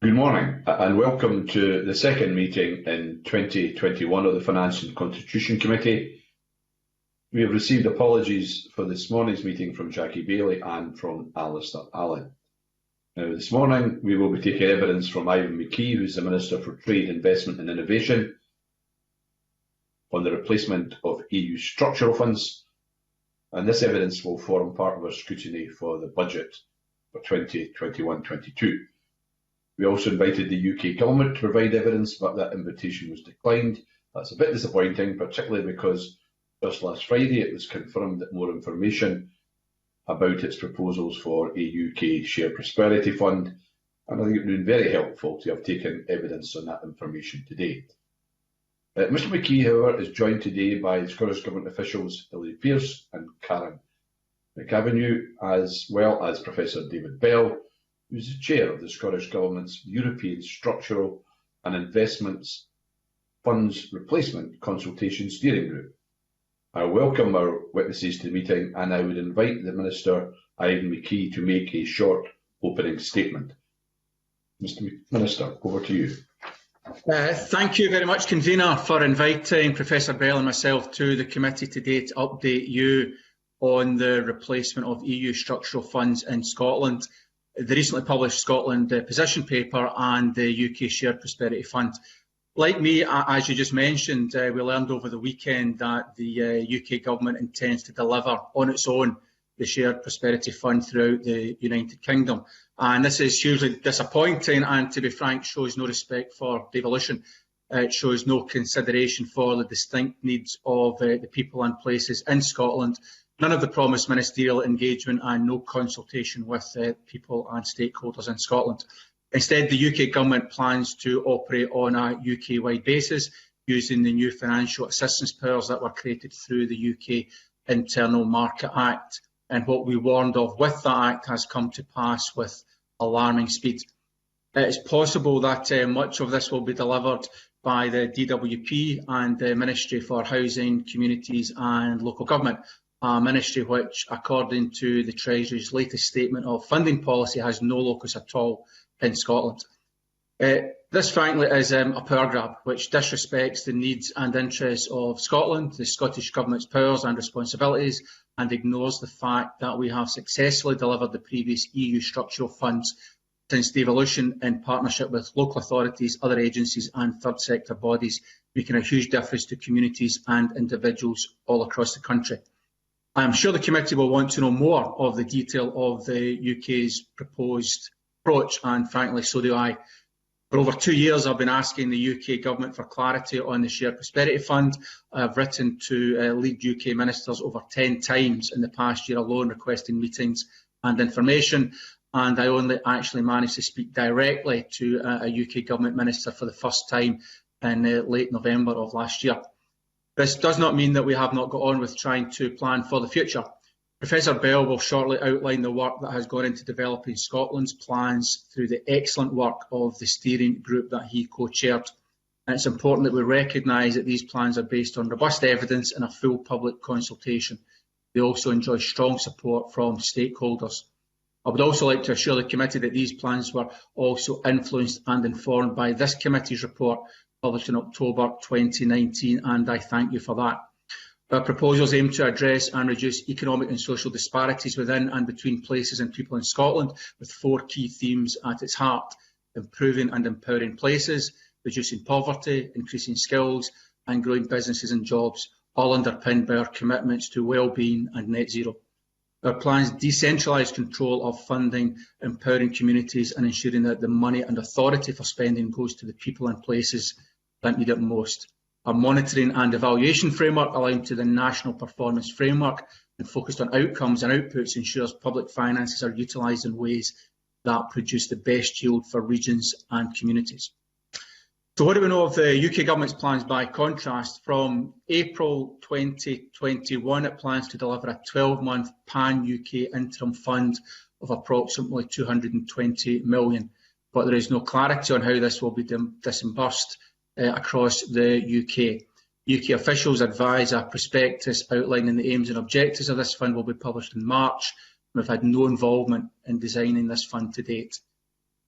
Good morning and welcome to the second meeting in 2021 of the Finance and Constitution Committee. We have received apologies for this morning's meeting from Jackie Baillie and from Alistair Allen. Now, this morning we will be taking evidence from Ivan McKee, who is the Minister for Trade, Investment and Innovation, on the replacement of EU structural funds, and this evidence will form part of our scrutiny for the budget for 2021-22. We also invited the UK Government to provide evidence, but that invitation was declined. That's a bit disappointing, particularly because just last Friday it was confirmed that more information about its proposals for a UK Shared Prosperity Fund, and I think it would have been very helpful to have taken evidence on that information today. Mr McKee, however, is joined today by Scottish Government officials Hilary Pearce and Karen McAvenue, as well as Professor David Bell, who is the chair of the Scottish Government's European Structural and Investments Funds Replacement Consultation Steering Group. I welcome our witnesses to the meeting, and I would invite the Minister, Ivan McKee, to make a short opening statement. Mr Minister, over to you. Thank you very much, Convener, for inviting Professor Bell and myself to the committee today to update you on the replacement of EU structural funds in Scotland, the recently published Scotland position paper and the UK Shared Prosperity Fund. Like me, as you just mentioned, we learned over the weekend that the UK Government intends to deliver on its own the Shared Prosperity Fund throughout the United Kingdom. And this is hugely disappointing and, to be frank, shows no respect for devolution. It shows no consideration for the distinct needs of the people and places in Scotland, none of the promised ministerial engagement and no consultation with people and stakeholders in Scotland. Instead, the UK Government plans to operate on a UK-wide basis using the new financial assistance powers that were created through the UK Internal Market Act. And what we warned of with that Act has come to pass with alarming speed. It is possible that much of this will be delivered by the DWP and the Ministry for Housing, Communities and Local Government, a ministry which, according to the Treasury's latest statement of funding policy, has no locus at all in Scotland. This, frankly, is a power grab which disrespects the needs and interests of Scotland, the Scottish Government's powers and responsibilities, and ignores the fact that we have successfully delivered the previous EU structural funds since devolution in partnership with local authorities, other agencies and third sector bodies, making a huge difference to communities and individuals all across the country. I am sure the committee will want to know more of the detail of the UK's proposed approach, and frankly, so do I. For over 2 years, I've been asking the UK Government for clarity on the Shared Prosperity Fund. I've written to lead UK ministers over 10 times in the past year alone, requesting meetings and information, and I only actually managed to speak directly to a UK Government minister for the first time in late November of last year. This does not mean that we have not got on with trying to plan for the future. Professor Bell will shortly outline the work that has gone into developing Scotland's plans through the excellent work of the steering group that he co-chaired. And it's important that we recognise that these plans are based on robust evidence and a full public consultation. They also enjoy strong support from stakeholders. I would also like to assure the committee that these plans were also influenced and informed by this committee's report published in October 2019, and I thank you for that. Our proposals aim to address and reduce economic and social disparities within and between places and people in Scotland, with 4 key themes at its heart: improving and empowering places, reducing poverty, increasing skills and growing businesses and jobs, all underpinned by our commitments to well-being and net zero. Our plans decentralise control of funding, empowering communities and ensuring that the money and authority for spending goes to the people and places that need it most. Our monitoring and evaluation framework, aligned to the National Performance Framework and focused on outcomes and outputs, ensures public finances are utilised in ways that produce the best yield for regions and communities. So what do we know of the UK Government's plans by contrast? From April 2021, it plans to deliver a 12-month pan-UK interim fund of approximately £220 million, but there is no clarity on how this will be disbursed across the UK. UK officials advise a prospectus outlining the aims and objectives of this fund will be published in March. We've had no involvement in designing this fund to date.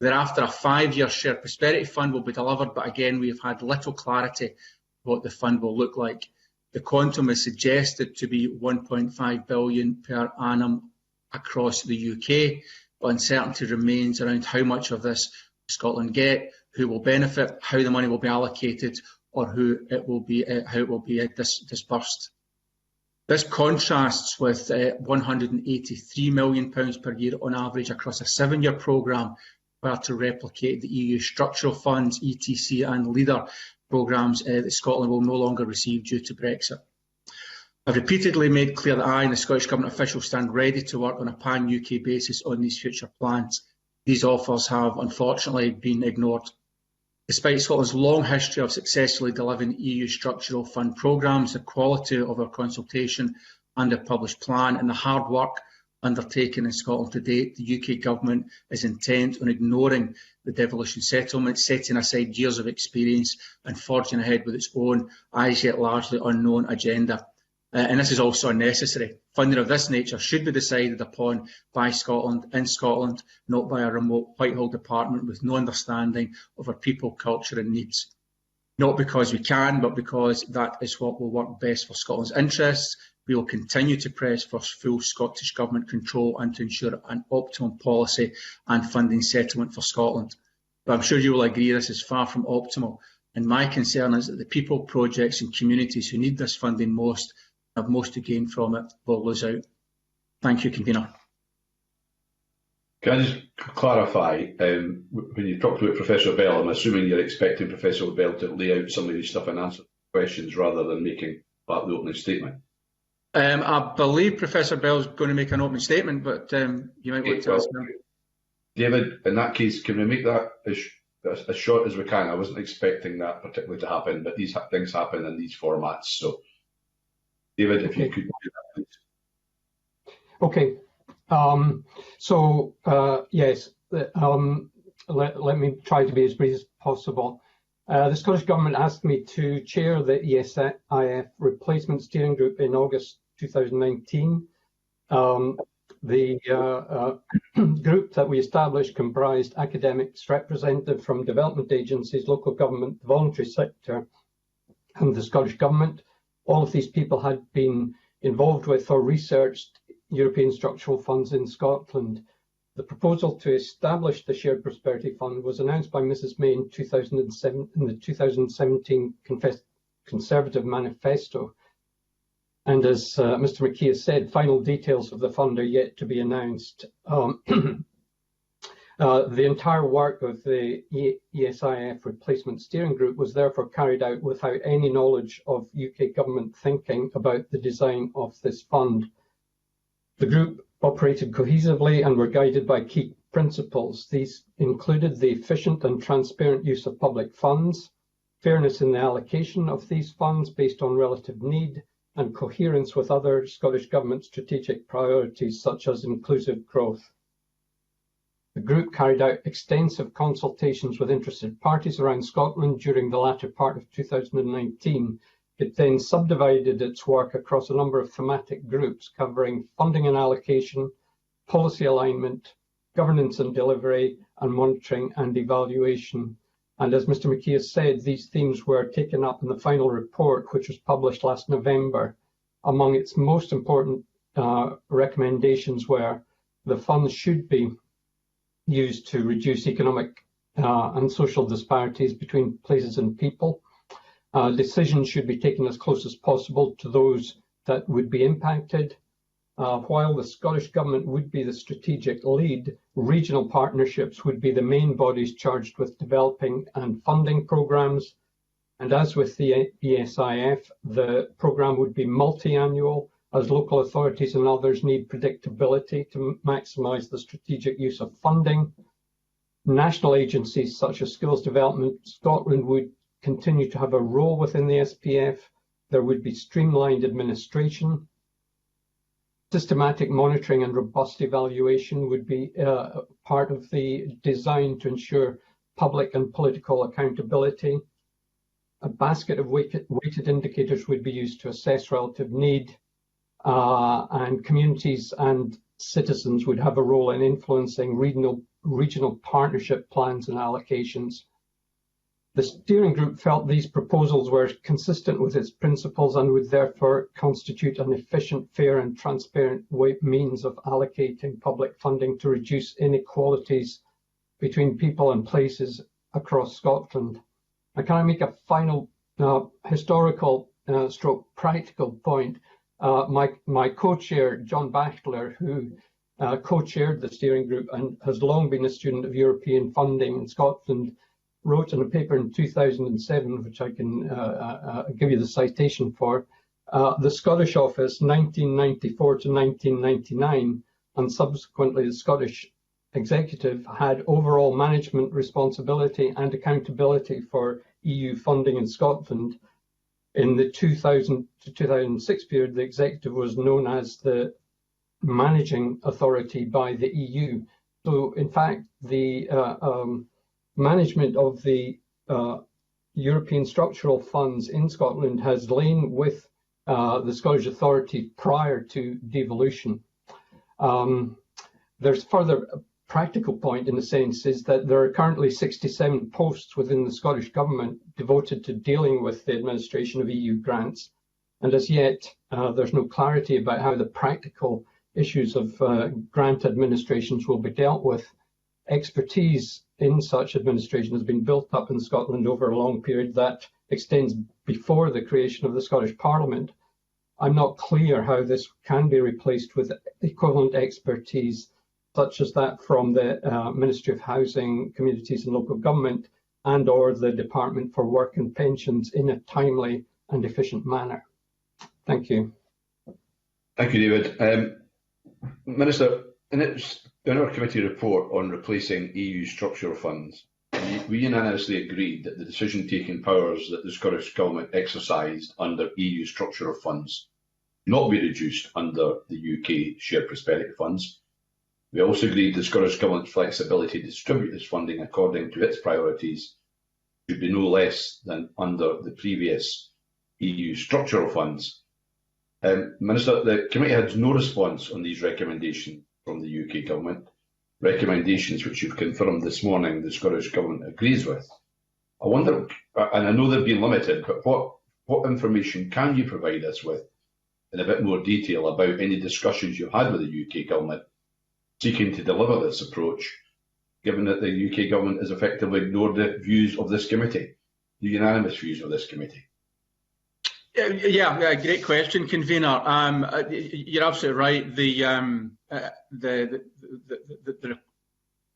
Thereafter, a 5-year shared prosperity fund will be delivered, but again, we have had little clarity what the fund will look like. The quantum is suggested to be 1.5 billion per annum across the UK, but uncertainty remains around how much of this Scotland get, who will benefit, how the money will be allocated, or how it will be disbursed. This contrasts with £183 million per year on average across a 7-year programme, where to replicate the EU structural funds, ETC and LEADER programmes that Scotland will no longer receive due to Brexit. I've repeatedly made clear that I and the Scottish Government officials stand ready to work on a pan-UK basis on these future plans. These offers have unfortunately been ignored. Despite Scotland's long history of successfully delivering EU structural fund programmes, the quality of our consultation and the published plan and the hard work undertaken in Scotland to date, the UK Government is intent on ignoring the devolution settlement, setting aside years of experience and forging ahead with its own, as yet largely unknown, agenda. And this is also unnecessary. Funding of this nature should be decided upon by Scotland, in Scotland, not by a remote Whitehall department with no understanding of our people, culture and needs. Not because we can, but because that is what will work best for Scotland's interests. We will continue to press for full Scottish Government control and to ensure an optimum policy and funding settlement for Scotland. But I'm sure you will agree this is far from optimal, and my concern is that the people, projects and communities who need this funding most, have most to gain from it, will lose out. Thank you, Convener. Can I just clarify, when you talked about Professor Bell, I'm assuming you're expecting Professor Bell to lay out some of these stuff and answer questions rather than making that the opening statement? I believe Professor Bell is going to make an opening statement, but you might want to ask him. David, in that case, can we make that as short as we can? I wasn't expecting that particularly to happen, but these things happen in these formats. So, David, if you could do that, please. Okay. Yes, let me try to be as brief as possible. The Scottish Government asked me to chair the ESIF Replacement Steering Group in August 2019. The group that we established comprised academics, representatives from development agencies, local government, the voluntary sector, and the Scottish Government. All of these people had been involved with or researched European structural funds in Scotland. The proposal to establish the Shared Prosperity Fund was announced by Mrs May in 2007 in the 2017 Conservative Manifesto. And as Mr McKee has said, final details of the fund are yet to be announced. The entire work of the ESIF Replacement Steering Group was therefore carried out without any knowledge of UK Government thinking about the design of this fund. The group operated cohesively and were guided by key principles. These included the efficient and transparent use of public funds, fairness in the allocation of these funds based on relative need, and coherence with other Scottish Government strategic priorities such as inclusive growth. The group carried out extensive consultations with interested parties around Scotland during the latter part of 2019. It then subdivided its work across a number of thematic groups covering funding and allocation, policy alignment, governance and delivery, and monitoring and evaluation. And as Mr McKee has said, these themes were taken up in the final report, which was published last November. Among its most important recommendations were the funds should be used to reduce economic and social disparities between places and people. Decisions should be taken as close as possible to those that would be impacted. While the Scottish Government would be the strategic lead, regional partnerships would be the main bodies charged with developing and funding programmes. And as with the ESIF, the programme would be multi-annual, as local authorities and others need predictability to maximise the strategic use of funding. National agencies such as Skills Development Scotland would continue to have a role within the SPF. There would be streamlined administration. Systematic monitoring and robust evaluation would be part of the design to ensure public and political accountability. A basket of weighted indicators would be used to assess relative need, and communities and citizens would have a role in influencing regional partnership plans and allocations. The steering group felt these proposals were consistent with its principles and would therefore constitute an efficient, fair and transparent means of allocating public funding to reduce inequalities between people and places across Scotland. And can I make a final historical stroke practical point? My co-chair, John Bachtler, who co-chaired the steering group and has long been a student of European funding in Scotland, wrote in a paper in 2007, which I can give you the citation for, the Scottish Office 1994 to 1999, and subsequently the Scottish Executive had overall management responsibility and accountability for EU funding in Scotland. In the 2000 to 2006 period, the Executive was known as the managing authority by the EU. So in fact, the management of the European structural funds in Scotland has lain with the Scottish Authority prior to devolution. There's further practical point in the sense is that there are currently 67 posts within the Scottish Government devoted to dealing with the administration of EU grants. And as yet, there's no clarity about how the practical issues of grant administrations will be dealt with. Expertise in such administration has been built up in Scotland over a long period that extends before the creation of the Scottish Parliament. I'm not clear how this can be replaced with equivalent expertise such as that from the Ministry of Housing, Communities and Local Government and or the Department for Work and Pensions in a timely and efficient manner. Thank you. Thank you, David. Minister, in our committee report on replacing EU structural funds, we unanimously agreed that the decision-taking powers that the Scottish Government exercised under EU structural funds not be reduced under the UK shared prosperity funds. We also agreed the Scottish Government's flexibility to distribute this funding according to its priorities should be no less than under the previous EU structural funds. Minister, the committee had no response on these recommendations from the UK Government, recommendations which you've confirmed this morning the Scottish Government agrees with. I wonder, and I know they've been limited, but what information can you provide us with in a bit more detail about any discussions you've had with the UK Government seeking to deliver this approach, given that the UK Government has effectively ignored the views of this committee, the unanimous views of this committee? Yeah, great question, convener. You're absolutely right. The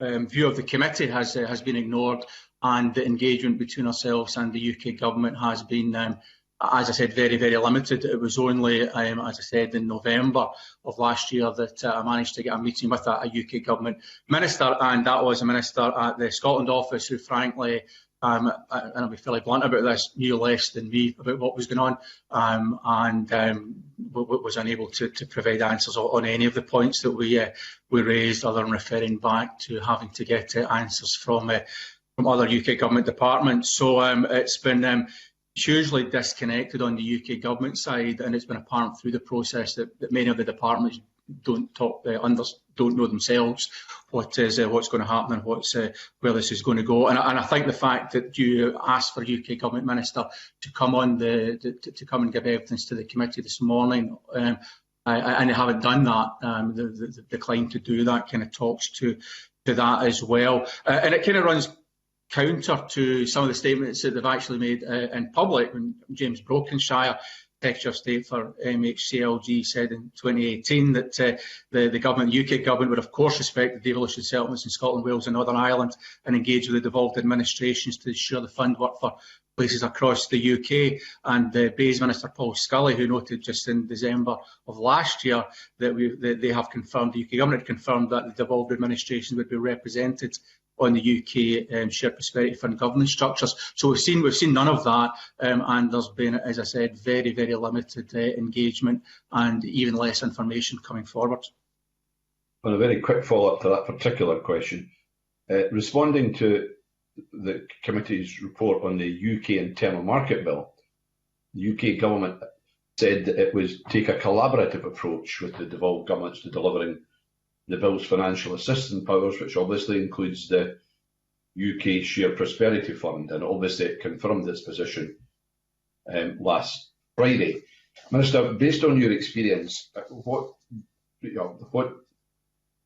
view of the committee has been ignored, and the engagement between ourselves and the UK Government has been, as I said, very, very limited. It was only, as I said, in November of last year that I managed to get a meeting with a UK Government minister, and that was a minister at the Scotland office who, frankly, and I'll be fairly blunt about this, knew less than me about what was going on, and was unable to provide answers on any of the points that we raised, other than referring back to having to get answers from other UK Government departments. So it's been hugely disconnected on the UK Government side, and it's been apparent through the process that many of the departments don't know themselves what's going to happen and where this is going to go. And I think the fact that you asked for UK Government Minister to come on to come and give evidence to the committee this morning, and they haven't done that, the decline to do that kind of talks to that as well. And it kind of runs counter to some of the statements that they've actually made in public. When James Brokenshire, Secretary of State for MHCLG, said in 2018 that the government, the UK Government, would of course respect the devolution settlements in Scotland, Wales and Northern Ireland and engage with the devolved administrations to ensure the fund work for places across the UK. And the Bays Minister Paul Scully, who noted just in December of last year that they have confirmed, the UK Government had confirmed that the devolved administrations would be represented on the UK shared prosperity fund governance structures. So we've seen none of that, and there's been, as I said, very, very limited engagement and even less information coming forward. Well, a very quick follow-up to that particular question. Responding to the committee's report on the UK Internal Market Bill, the UK Government said that it would take a collaborative approach with the devolved governments to delivering the Bill's financial assistance powers, which obviously includes the UK Shared Prosperity Fund, and obviously it confirmed its position last Friday. Minister, based on your experience,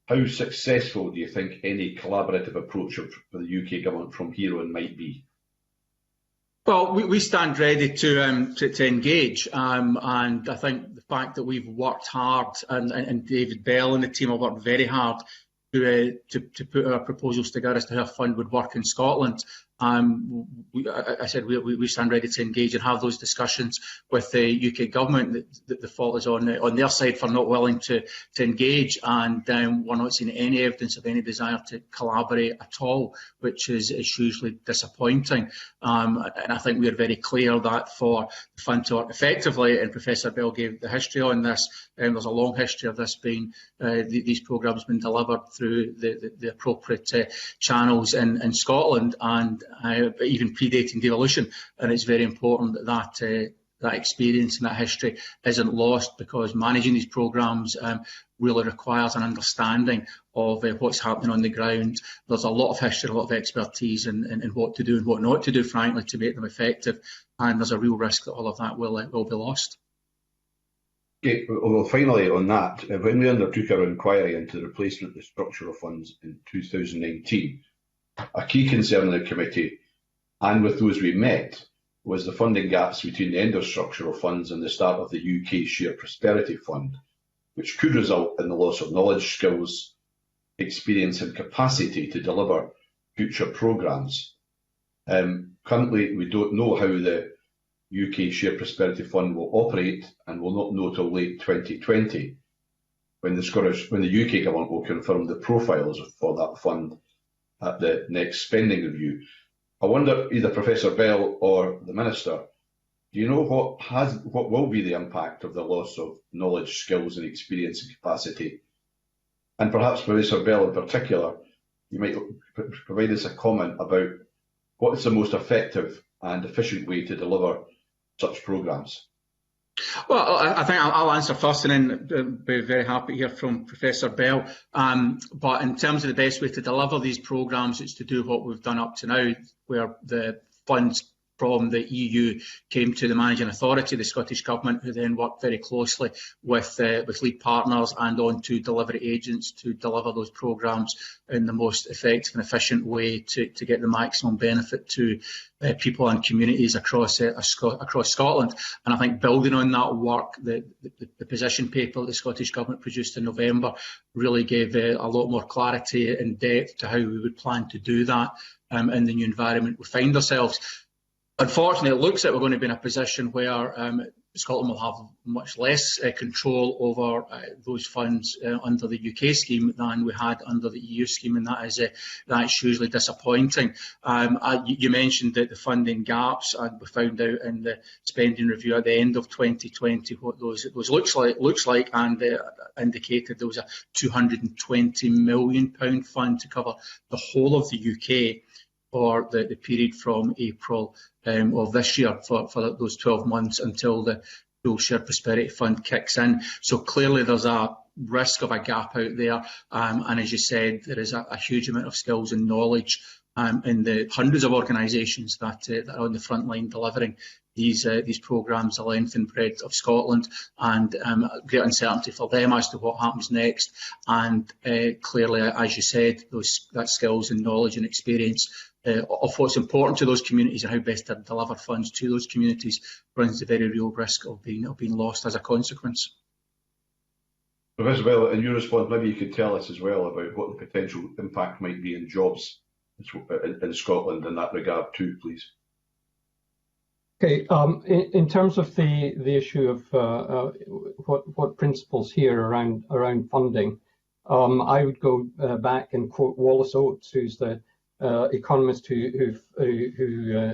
how successful do you think any collaborative approach for the UK government from here on might be? Well, we stand ready to engage, and I think the fact that we've worked hard, and David Bell and the team have worked very hard to put our proposals together as to how a fund would work in Scotland. I said we stand ready to engage and have those discussions with the UK government. The fault is on their side for not willing to engage, and we're not seeing any evidence of any desire to collaborate at all, which is hugely disappointing. And I think we are very clear that for the fund to work effectively, and Professor Bell gave the history on this, there's a long history of this being, these programmes being delivered through the appropriate channels in Scotland, and even predating devolution, and it's very important that that experience and that history isn't lost, because managing these programmes really requires an understanding of what's happening on the ground. There's a lot of history, a lot of expertise in what to do and what not to do, frankly, to make them effective, and there's a real risk that all of that will be lost. Okay, well, finally on that, when we undertook our inquiry into the replacement of the structural funds in 2019, a key concern in the committee, and with those we met, was the funding gaps between the end of structural funds and the start of the UK Shared Prosperity Fund, which could result in the loss of knowledge, skills, experience and capacity to deliver future programmes. Currently, we don't know how the UK Shared Prosperity Fund will operate, and will not know till late 2020, when the UK government will confirm the profiles for that fund at the next spending review. I wonder, either Professor Bell or the Minister, do you know what will be the impact of the loss of knowledge, skills and experience and capacity? And perhaps Professor Bell in particular, you might provide us a comment about what is the most effective and efficient way to deliver such programmes. Well, I think I'll answer first, and then be very happy to hear from Professor Bell. But in terms of the best way to deliver these programmes, it's to do what we've done up to now, where the funds from the EU came to the managing authority, the Scottish Government, who then worked very closely with lead partners and on to delivery agents to deliver those programmes in the most effective and efficient way to get the maximum benefit to people and communities across Scotland. And I think building on that work, the position paper that the Scottish Government produced in November really gave a lot more clarity and depth to how we would plan to do that in the new environment we find ourselves. Unfortunately, it looks like we're going to be in a position where Scotland will have much less control over those funds under the UK scheme than we had under the EU scheme, and that's hugely disappointing. You mentioned that the funding gaps, and we found out in the spending review at the end of 2020 what those looks like, and indicated there was a £220 million fund to cover the whole of the UK for the period from April of this year, for those 12 months until the full Shared Prosperity Fund kicks in. So clearly there's a risk of a gap out there, and as you said, there is a huge amount of skills and knowledge in the hundreds of organisations that are on the front line delivering these programmes, the length and breadth of Scotland, and great uncertainty for them as to what happens next. And clearly, as you said, that skills and knowledge and experience of what's important to those communities and how best to deliver funds to those communities runs the very real risk of being lost as a consequence. Professor Bell, in your response, maybe you could tell us as well about what the potential impact might be in jobs in Scotland in that regard too, please. Okay, in terms of the issue of what principles here around funding, I would go back and quote Wallace Oates, who's the economist who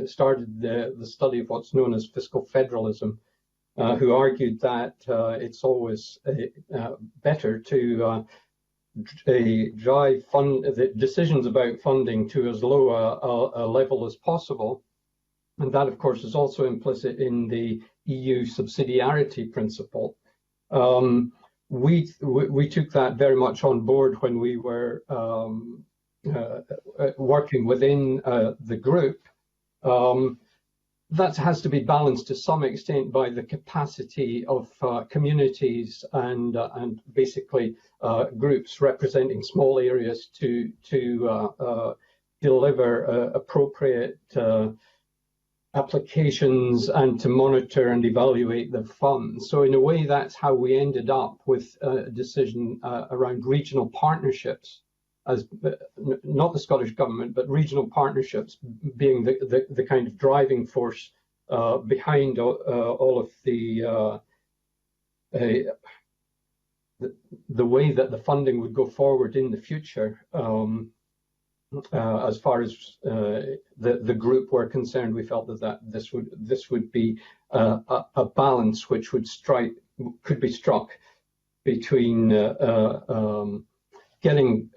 started the study of what's known as fiscal federalism, who argued that it's always better to drive the decisions about funding to as low a level as possible. And that, of course, is also implicit in the EU subsidiarity principle. we took that very much on board when we were working within the group. That has to be balanced to some extent by the capacity of communities and basically groups representing small areas to deliver appropriate applications and to monitor and evaluate the funds. So in a way, that's how we ended up with a decision around regional partnerships, as not the Scottish Government, but regional partnerships being the kind of driving force behind all of the way that the funding would go forward in the future. As far as the group were concerned, we felt that this would be a balance which could be struck between getting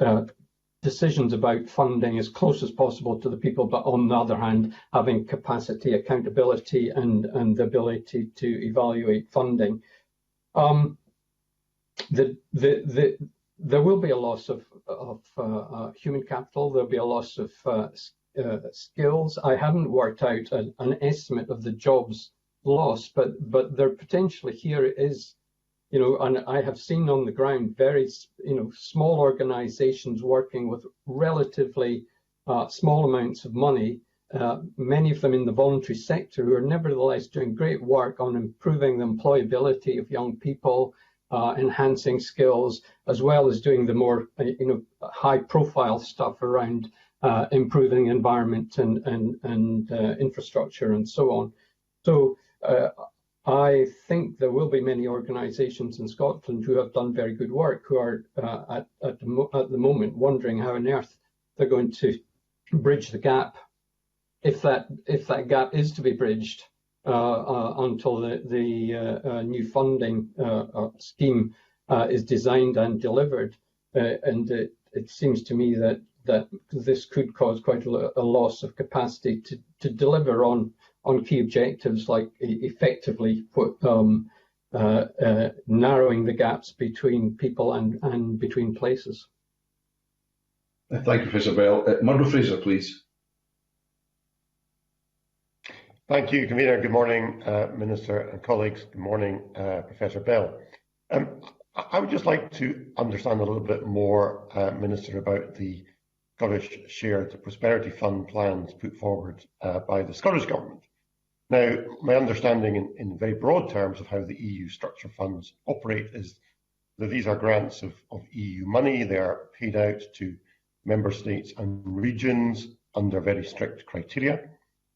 decisions about funding as close as possible to the people, but on the other hand, having capacity, accountability, and the ability to evaluate funding. There will be a loss of human capital. There'll be a loss of skills. I haven't worked out an estimate of the jobs lost, but there potentially here is, and I have seen on the ground very, small organisations working with relatively small amounts of money, many of them in the voluntary sector, who are nevertheless doing great work on improving the employability of young people, enhancing skills, as well as doing the more, high-profile stuff around improving environment and infrastructure and so on. So I think there will be many organisations in Scotland who have done very good work, who are at the moment wondering how on earth they're going to bridge the gap, if that gap is to be bridged until the new funding scheme is designed and delivered. And it seems to me that this could cause quite a loss of capacity to deliver on key objectives, like effectively narrowing the gaps between people and between places. Thank you, Professor Bell. Murdo Fraser, please. Thank you, Convener. Good morning, Minister and colleagues. Good morning, Professor Bell. I would just like to understand a little bit more, Minister, about the Scottish Shared Prosperity Fund plans put forward by the Scottish Government. Now, my understanding in very broad terms of how the EU structure funds operate is that these are grants of EU money. They are paid out to member states and regions under very strict criteria.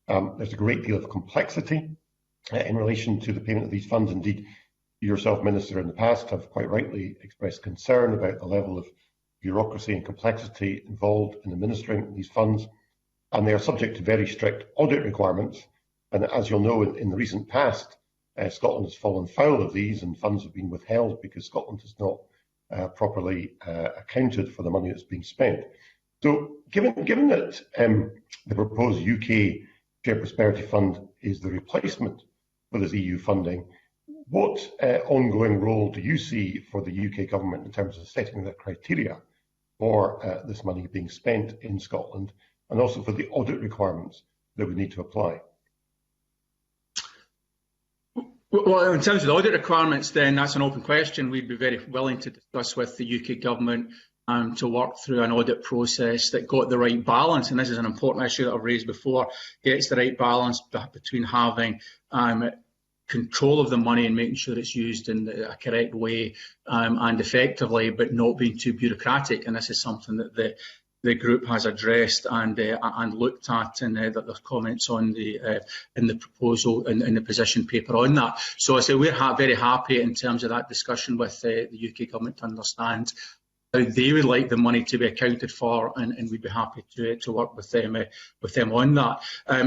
There's a great deal of complexity in relation to the payment of these funds. Indeed, you yourself, Minister, in the past have quite rightly expressed concern about the level of bureaucracy and complexity involved in administering these funds, and they are subject to very strict audit requirements. And as you'll know, in the recent past, Scotland has fallen foul of these, and funds have been withheld because Scotland has not properly accounted for the money that's being spent. So given that the proposed UK Shared Prosperity Fund is the replacement for this EU funding, what ongoing role do you see for the UK Government in terms of setting the criteria for this money being spent in Scotland, and also for the audit requirements that we need to apply? Well, in terms of the audit requirements, then that's an open question. We'd be very willing to discuss with the UK Government to work through an audit process that got the right balance. And this is an important issue that I've raised before. Gets the right balance between having control of the money and making sure it's used in a correct way and effectively, but not being too bureaucratic. And this is something that the group has addressed and looked at, and that there's comments on in the proposal in the position paper on that. So I say we're very happy in terms of that discussion with the UK Government to understand how they would like the money to be accounted for, and we'd be happy to work with them on that.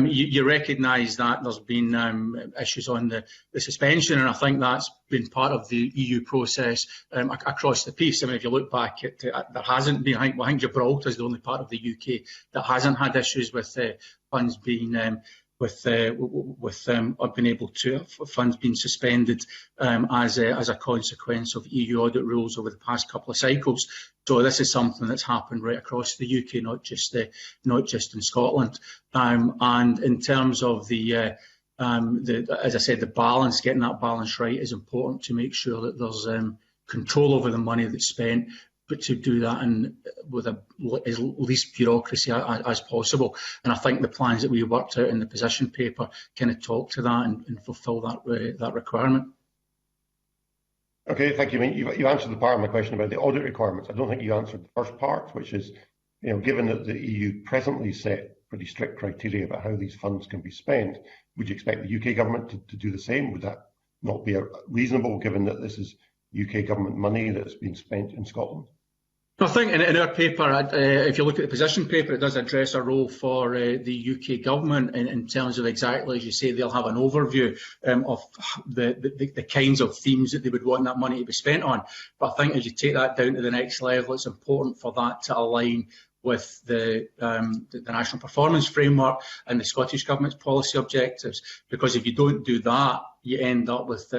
You recognise that there's been issues on the suspension, and I think that's been part of the EU process across the piece. I mean, if you look back, there hasn't been. I think Gibraltar is the only part of the UK that hasn't had issues with funds being been able to funds being suspended as a consequence of EU audit rules over the past couple of cycles. So this is something that's happened right across the UK, not just in Scotland. And in terms of as I said, the balance, getting that balance right is important to make sure that there's control over the money that's spent, but to do that with as least bureaucracy as possible. And I think the plans that we worked out in the position paper kind of talk to that and fulfil that requirement. Okay, thank you. I mean, you answered the part of my question about the audit requirements. I don't think you answered the first part, which is, given that the EU presently set pretty strict criteria about how these funds can be spent, would you expect the UK government to do the same? Would that not be reasonable, given that this is UK government money that's been spent in Scotland? I think in our paper, if you look at the position paper, it does address a role for the UK government in terms of exactly, as you say, they'll have an overview of the kinds of themes that they would want that money to be spent on. But I think as you take that down to the next level, it's important for that to align with the National Performance Framework and the Scottish Government's policy objectives, because if you don't do that, you end up with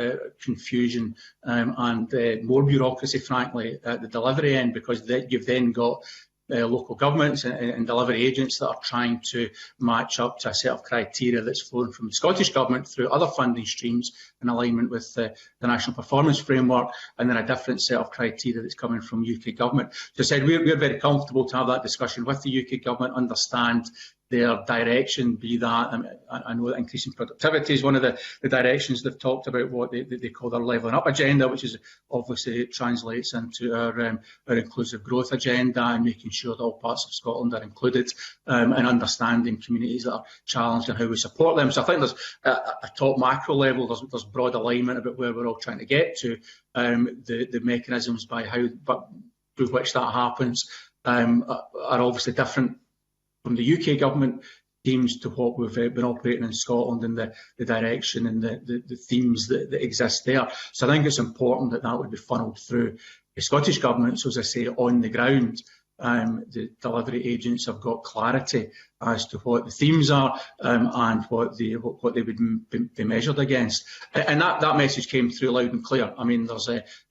confusion and more bureaucracy, frankly, at the delivery end, because you've then got local governments and delivery agents that are trying to match up to a set of criteria that's flowing from the Scottish Government through other funding streams in alignment with the National Performance Framework, and then a different set of criteria that's coming from UK Government. So I said we're very comfortable to have that discussion with the UK Government, understand their direction, be that, I know that increasing productivity is one of the directions they've talked about, what they call their levelling up agenda, which is obviously translates into our inclusive growth agenda and making sure that all parts of Scotland are included, and understanding communities that are challenged and how we support them. So I think there's a top macro level, there's broad alignment about where we're all trying to get to. The mechanisms through which that happens are obviously different from the UK government themes to what we've been operating in Scotland, and the direction and the themes that exist there. So I think it's important that would be funneled through the Scottish Government. So as I say, on the ground, the delivery agents have got clarity as to what the themes are and what they would be measured against. And that message came through loud and clear. I mean,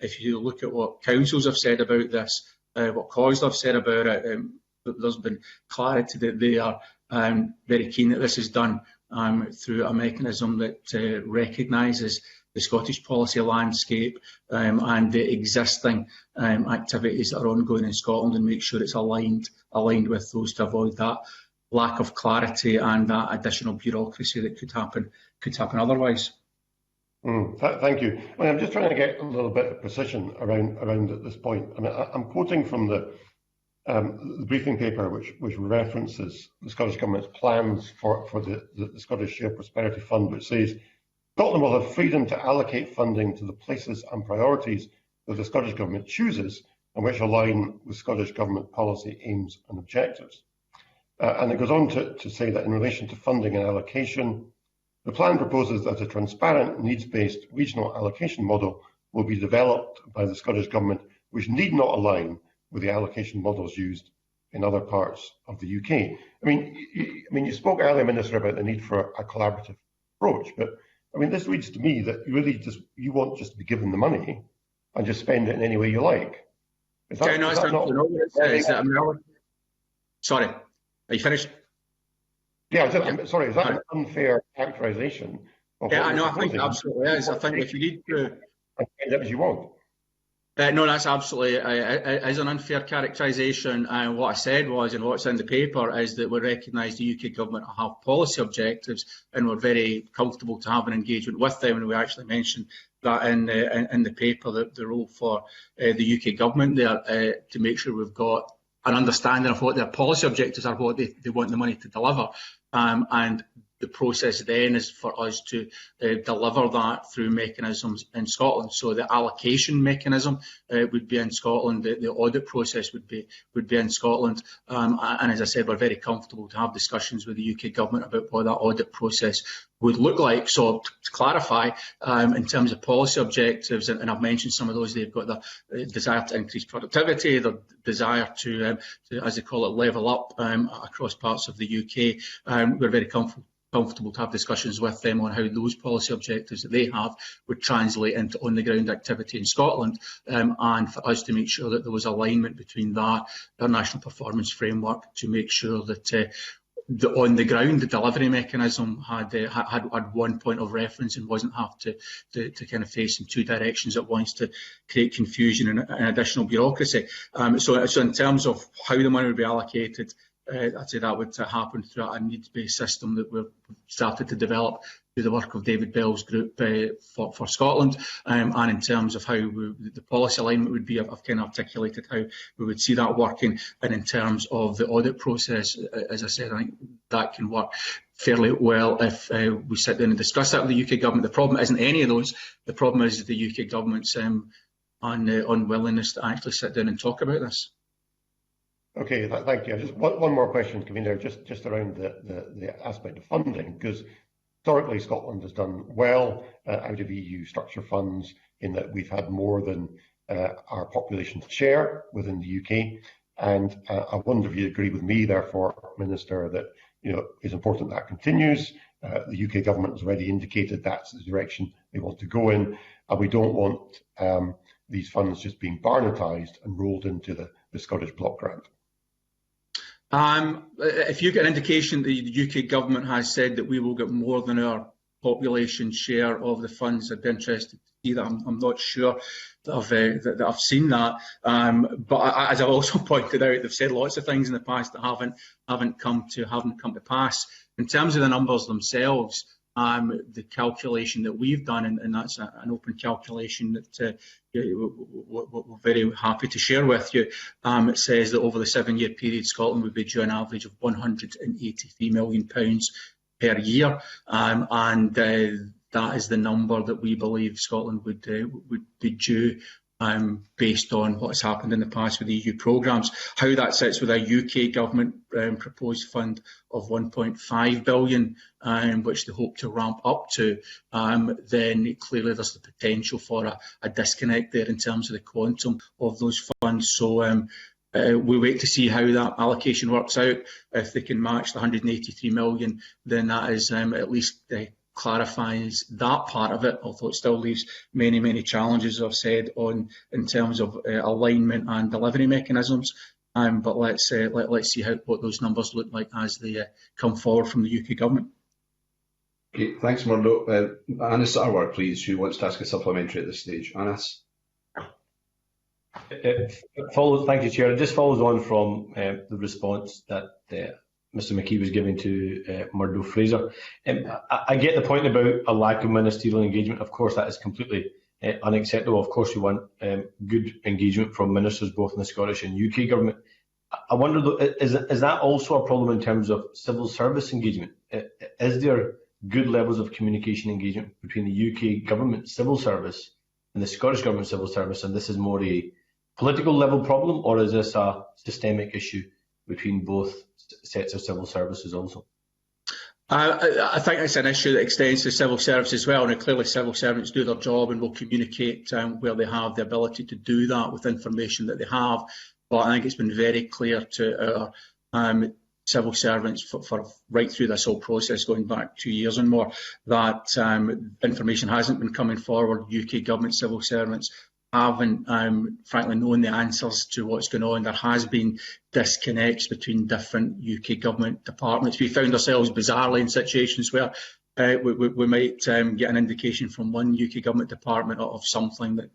if you look at what councils have said about this, what COSD have said about it, there's been clarity that they are very keen that this is done through a mechanism that recognises the Scottish policy landscape and the existing activities that are ongoing in Scotland, and make sure it's aligned with those to avoid that lack of clarity and that additional bureaucracy that could happen otherwise. Thank you. I mean, I'm just trying to get a little bit of precision around at this point. I mean, I'm quoting from the briefing paper, which references the Scottish Government's plans for the Scottish Shared Prosperity Fund, which says Scotland will have freedom to allocate funding to the places and priorities that the Scottish Government chooses and which align with Scottish Government policy aims and objectives. And it goes on to say that in relation to funding and allocation, the plan proposes that a transparent, needs-based regional allocation model will be developed by the Scottish Government, which need not align with the allocation models used in other parts of the UK. I mean, you spoke earlier, Minister, about the need for a collaborative approach, but I mean, this reads to me that you want just to be given the money and just spend it in any way you like. Sorry, are you finished? Yeah, sorry, is that an unfair characterisation? Yeah, I think it absolutely is. I think if you need to spend it as you want. No, that's absolutely is an unfair characterisation. And what I said was, and what's in the paper, is that we recognise the UK government have policy objectives, and we're very comfortable to have an engagement with them. And we actually mentioned that in the paper, that the role for the UK government there to make sure we've got an understanding of what their policy objectives are, what they want the money to deliver, and the process then is for us to deliver that through mechanisms in Scotland. So the allocation mechanism would be in Scotland, the audit process would be in Scotland, and as I said, we're very comfortable to have discussions with the UK government about what that audit process would look like. So to clarify, in terms of policy objectives, and I've mentioned some of those, they've got the desire to increase productivity, the desire to as they call it, level up across parts of the UK. We're very comfortable comfortable to have discussions with them on how those policy objectives that they have would translate into on-the-ground activity in Scotland, and for us to make sure that there was alignment between that, our national performance framework, to make sure that on the ground, the delivery mechanism had one point of reference and wasn't have to kind of face in two directions at once to create confusion and additional bureaucracy. So in terms of how the money would be allocated, I'd say that would happen through a needs-based system that we've started to develop through the work of David Bell's group for Scotland. And in terms of how the policy alignment would be, I've kind of articulated how we would see that working. And in terms of the audit process, as I said, I think that can work fairly well if we sit down and discuss that with the UK government. The problem isn't any of those. The problem is the UK government's unwillingness to actually sit down and talk about this. Okay, thank you. Just one more question, Convener, just around the aspect of funding, because historically Scotland has done well out of EU structure funds in that we've had more than our population's share within the UK. And I wonder if you agree with me, therefore, Minister, that it's important that continues. The UK government has already indicated that's the direction they want to go in, and we don't want these funds just being barnetised and rolled into the Scottish Block Grant. If you get an indication that the UK government has said that we will get more than our population share of the funds, I'd be interested to see that. I'm not sure that I've seen that. But as I've also pointed out, they've said lots of things in the past that haven't come to pass. In terms of the numbers themselves, the calculation that we've done, and that's an open calculation that we're very happy to share with you, it says that over the 7-year period, Scotland would be due an average of £183 million per year, and that is the number that we believe Scotland would be due based on what has happened in the past with the EU programmes. How that sits with a UK government proposed fund of £1.5 billion, which they hope to ramp up to, then clearly there's the potential for a disconnect there in terms of the quantum of those funds. So we wait to see how that allocation works out. If they can match the £183 million, then that is at least clarifies that part of it, although it still leaves many challenges, as I've said, in terms of alignment and delivery mechanisms. But let's see what those numbers look like as they come forward from the UK government. Okay, thanks, Murdo. Anas Sarwar, please, who wants to ask a supplementary at this stage. Anas. Thank you, Chair. It just follows on from the response that Mr McKee was giving to Murdo Fraser. I get the point about a lack of ministerial engagement. Of course, that is completely unacceptable. Of course, we want good engagement from ministers, both in the Scottish and UK government. I wonder, though, is that also a problem in terms of civil service engagement? Is there good levels of communication engagement between the UK government civil service and the Scottish government civil service, and this is more a political level problem, or is this a systemic issue between both sets of civil services also? I think it's an issue that extends to civil service as well, and clearly civil servants do their job and will communicate where they have the ability to do that with information that they have. But I think it's been very clear to our civil servants for right through this whole process, going back 2 years and more, that information hasn't been coming forward. UK government civil servants haven't, frankly, known the answers to what's going on. There has been disconnects between different UK government departments. We found ourselves bizarrely in situations where we might get an indication from one UK government department of something that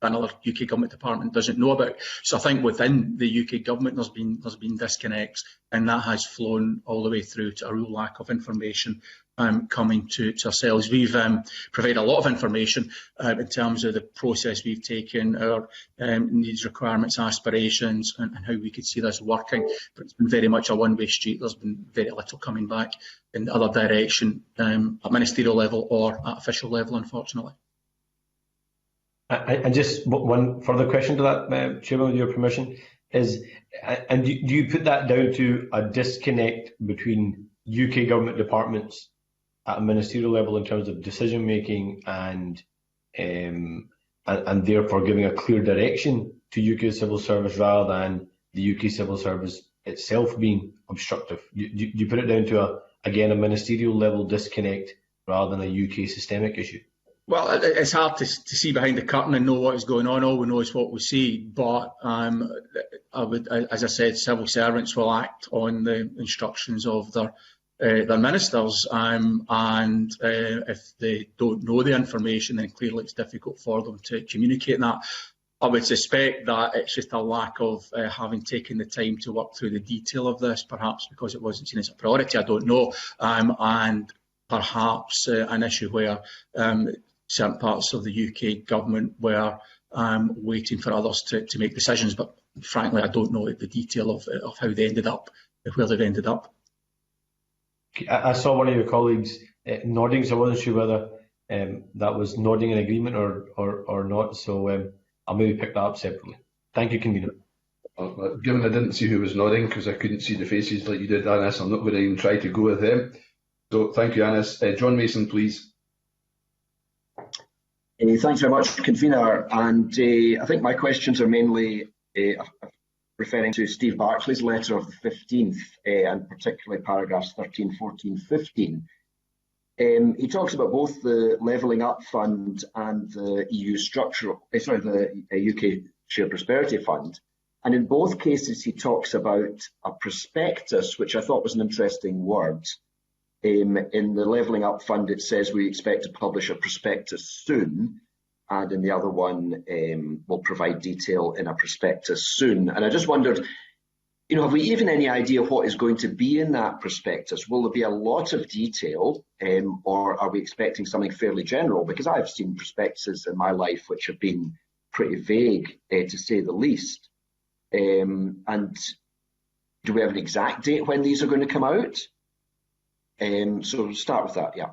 another UK government department doesn't know about. So I think within the UK government there's been disconnects, and that has flown all the way through to a real lack of information coming to ourselves. We've provided a lot of information in terms of the process we've taken, our needs, requirements, aspirations, and how we could see this working. But it's been very much a one-way street. There's been very little coming back in the other direction at ministerial level or at official level, unfortunately. And just one further question to that, Chairman, with your permission, is, and do you put that down to a disconnect between UK government departments at a ministerial level in terms of decision making and therefore giving a clear direction to UK civil service rather than the UK civil service itself being obstructive? Do you put it down to again, a ministerial level disconnect rather than a UK systemic issue? Well, it's hard to see behind the curtain and know what is going on. All we know is what we see. But as I said, civil servants will act on the instructions of their ministers, and if they don't know the information, then clearly it's difficult for them to communicate that. I would suspect that it's just a lack of having taken the time to work through the detail of this, perhaps because it wasn't seen as a priority, I don't know, and perhaps an issue where certain parts of the UK government were waiting for others to make decisions. But frankly, I don't know the detail of how they ended up, where they've ended up. I saw one of your colleagues nodding, so I wasn't sure whether that was nodding in agreement or not. So I'll maybe pick that up separately. Thank you, Convener. Given I didn't see who was nodding because I couldn't see the faces like you did, Anis, I'm not going to even try to go with them. So thank you, Anis. John Mason, please. Thanks very much, Convener. And I think my questions are mainly referring to Steve Barclay's letter of the 15th, and particularly paragraphs 13, 14, 15. He talks about both the Levelling Up Fund and the the UK Shared Prosperity Fund. And in both cases, he talks about a prospectus, which I thought was an interesting word. In the Levelling Up Fund, it says we expect to publish a prospectus soon. And in the other one, we'll provide detail in a prospectus soon. And I just wondered, have we even any idea what is going to be in that prospectus? Will there be a lot of detail, or are we expecting something fairly general? Because I've seen prospectuses in my life which have been pretty vague, to say the least. And do we have an exact date when these are going to come out? So we'll start with that, yeah.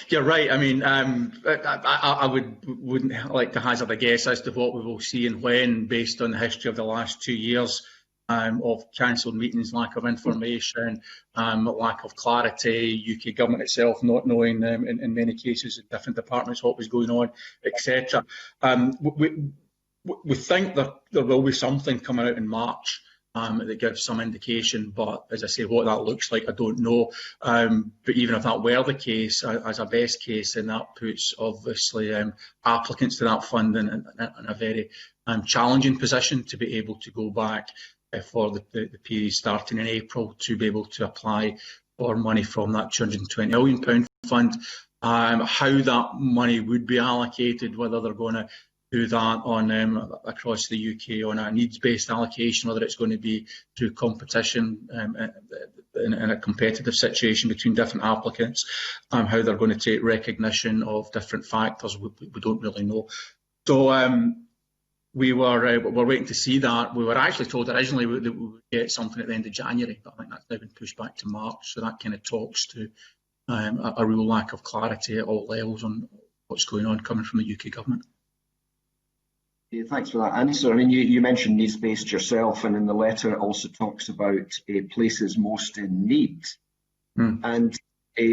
You're right. I mean, I wouldn't like to hazard a guess as to what we will see and when, based on the history of the last 2 years of cancelled meetings, lack of information, lack of clarity, UK government itself not knowing in many cases in different departments what was going on, etc. We think that there will be something coming out in March. That gives some indication, but as I say, what that looks like, I don't know. But even if that were the case, as a best case, then that puts obviously applicants to that fund in a very challenging position to be able to go back for the period starting in April to be able to apply for money from that £220 million fund. How that money would be allocated, whether they're going to do that on across the UK on a needs-based allocation, whether it's going to be through competition in a competitive situation between different applicants, how they're going to take recognition of different factors, we don't really know. So we're waiting to see that. We were actually told originally that we would get something at the end of January, but I think that's now been pushed back to March. So that kind of talks to a real lack of clarity at all levels on what's going on coming from the UK government. Yeah, thanks for that answer. I mean, you mentioned needs-based yourself, and in the letter it also talks about places most in need. And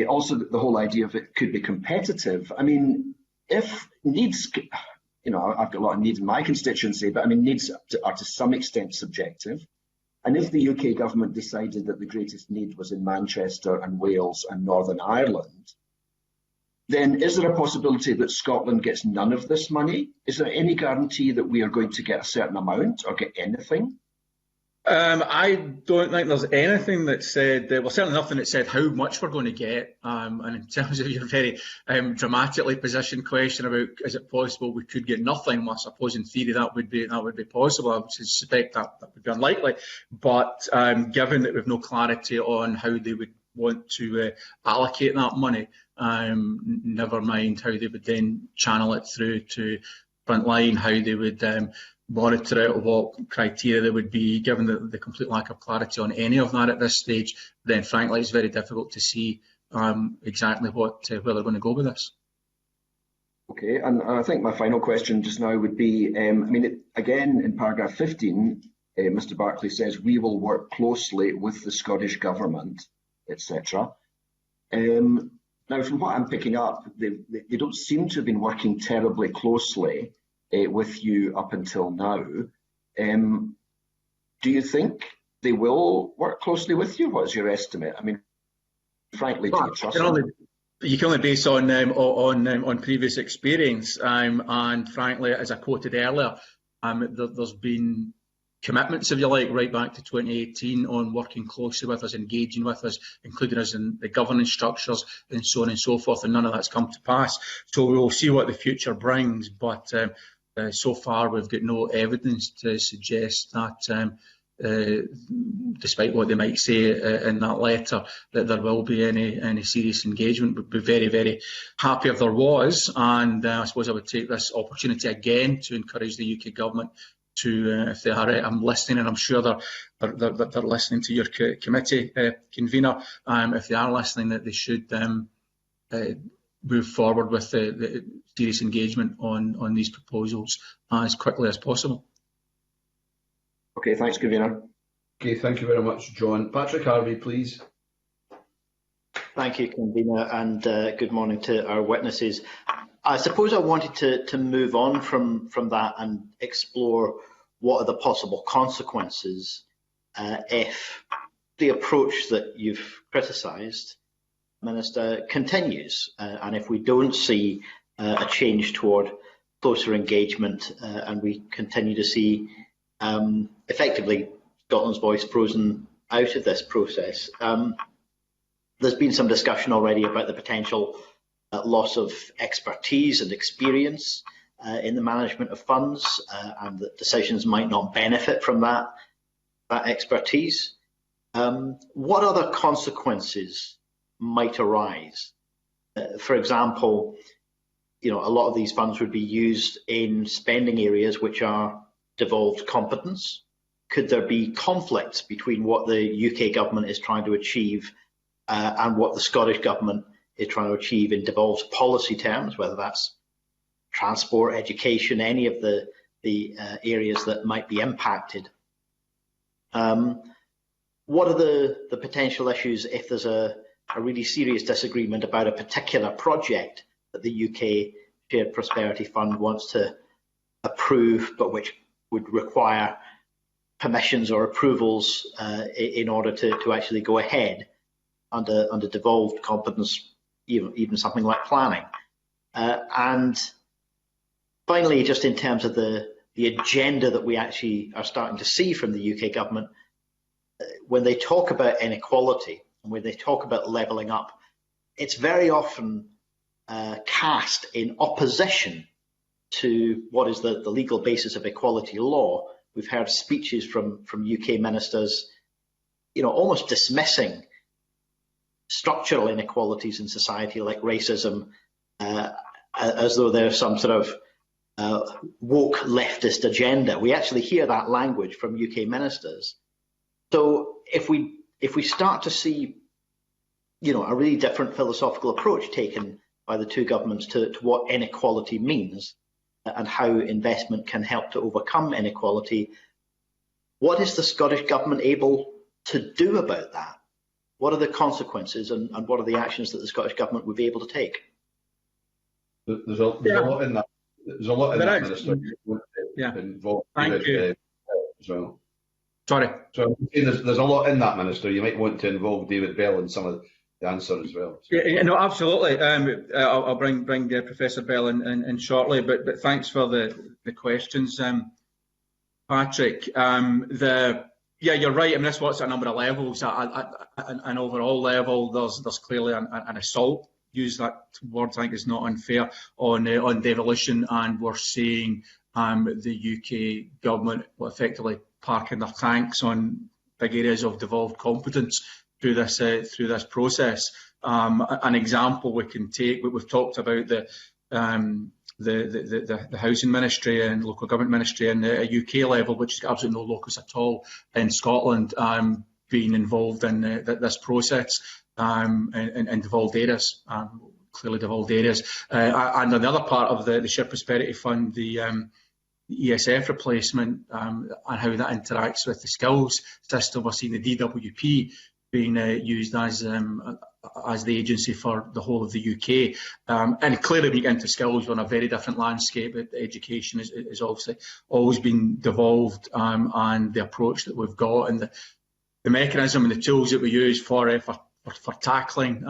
also the whole idea of it could be competitive. I mean, if needs, I've got a lot of needs in my constituency, but I mean, needs are to some extent subjective. And if the UK government decided that the greatest need was in Manchester and Wales and Northern Ireland, then is there a possibility that Scotland gets none of this money? Is there any guarantee that we are going to get a certain amount or get anything? I don't think there's anything that said, well, certainly nothing that said how much we're going to get. And in terms of your very dramatically positioned question about is it possible we could get nothing, well, I suppose in theory that would be possible. I would suspect that would be unlikely. But given that we've no clarity on how they would want to allocate that money, never mind how they would then channel it through to frontline, how they would monitor it, or what criteria there would be, given the complete lack of clarity on any of that at this stage, then frankly it's very difficult to see exactly where they're going to go with this. Okay, and I think my final question just now would be, again in paragraph 15, Mr. Barclay says we will work closely with the Scottish Government, etc. Now, from what I'm picking up, they don't seem to have been working terribly closely with you up until now. Do you think they will work closely with you? What is your estimate? I mean, Frankly, do you trust you can only base on previous experience, and frankly, as I quoted earlier, there's been commitments, if you like, right back to 2018 on working closely with us, engaging with us, including us in the governance structures and so on and so forth, and none of that's come to pass. So we will see what the future brings, but so far we've got no evidence to suggest that, despite what they might say in that letter, that there will be any serious engagement. We'd be very, very happy if there was, and I suppose I would take this opportunity again to encourage the UK government to, if they are, I'm listening, and I'm sure they're listening to your committee convener. If they are listening, that they should move forward with the serious engagement on these proposals as quickly as possible. Okay, thanks, convener. Okay, thank you very much, John. Patrick Harvey, please. Thank you, convener, and good morning to our witnesses. I suppose I wanted to move on from that and explore what are the possible consequences if the approach that you've criticised, Minister, continues, and if we don't see a change toward closer engagement and we continue to see effectively Scotland's voice frozen out of this process. There's been some discussion already about the potential loss of expertise and experience in the management of funds, and that decisions might not benefit from that expertise. What other consequences might arise? For example, a lot of these funds would be used in spending areas which are devolved competence. Could there be conflicts between what the UK government is trying to achieve and what the Scottish government is trying to achieve in devolved policy terms, whether that's transport, education, any of the areas that might be impacted? What are the potential issues if there's a really serious disagreement about a particular project that the UK Shared Prosperity Fund wants to approve, but which would require permissions or approvals in order to actually go ahead under devolved competence, even something like planning? And finally, just in terms of the agenda that we actually are starting to see from the UK government, when they talk about inequality and when they talk about levelling up, it's very often cast in opposition to what is the legal basis of equality law. We've heard speeches from UK ministers, almost dismissing structural inequalities in society like racism, as though there's some sort of woke leftist agenda. We actually hear that language from UK ministers. So if we start to see, a really different philosophical approach taken by the two governments to what inequality means and how investment can help to overcome inequality, what is the Scottish government able to do about that? What are the consequences and what are the actions that the Scottish government would be able to take? There's a lot in that. There's a lot in that, Minister. Involved Thank you. As well. Sorry. So there's a lot in that, Minister. You might want to involve David Bell in some of the answer as well. So. Yeah, no, absolutely. I'll bring Professor Bell in shortly, but thanks for the questions, Patrick. You're right. I mean, this works at a number of levels. At an overall level, there's clearly an assault. Use that word, I think, is not unfair, on devolution, and we're seeing the UK government effectively parking their tanks on big areas of devolved competence through this process. An example we can take, we've talked about the housing ministry and local government ministry in a UK level, which is absolutely no locus at all in Scotland, being involved in this process in devolved areas, clearly devolved areas. And on the other part of the Shared Prosperity Fund, the ESF replacement and how that interacts with the skills system, we're seeing the DWP being used as the agency for the whole of the UK. And clearly, when you get into skills, we're on a very different landscape. Education is obviously always been devolved, and the approach that we've got and the mechanism and the tools that we use for for tackling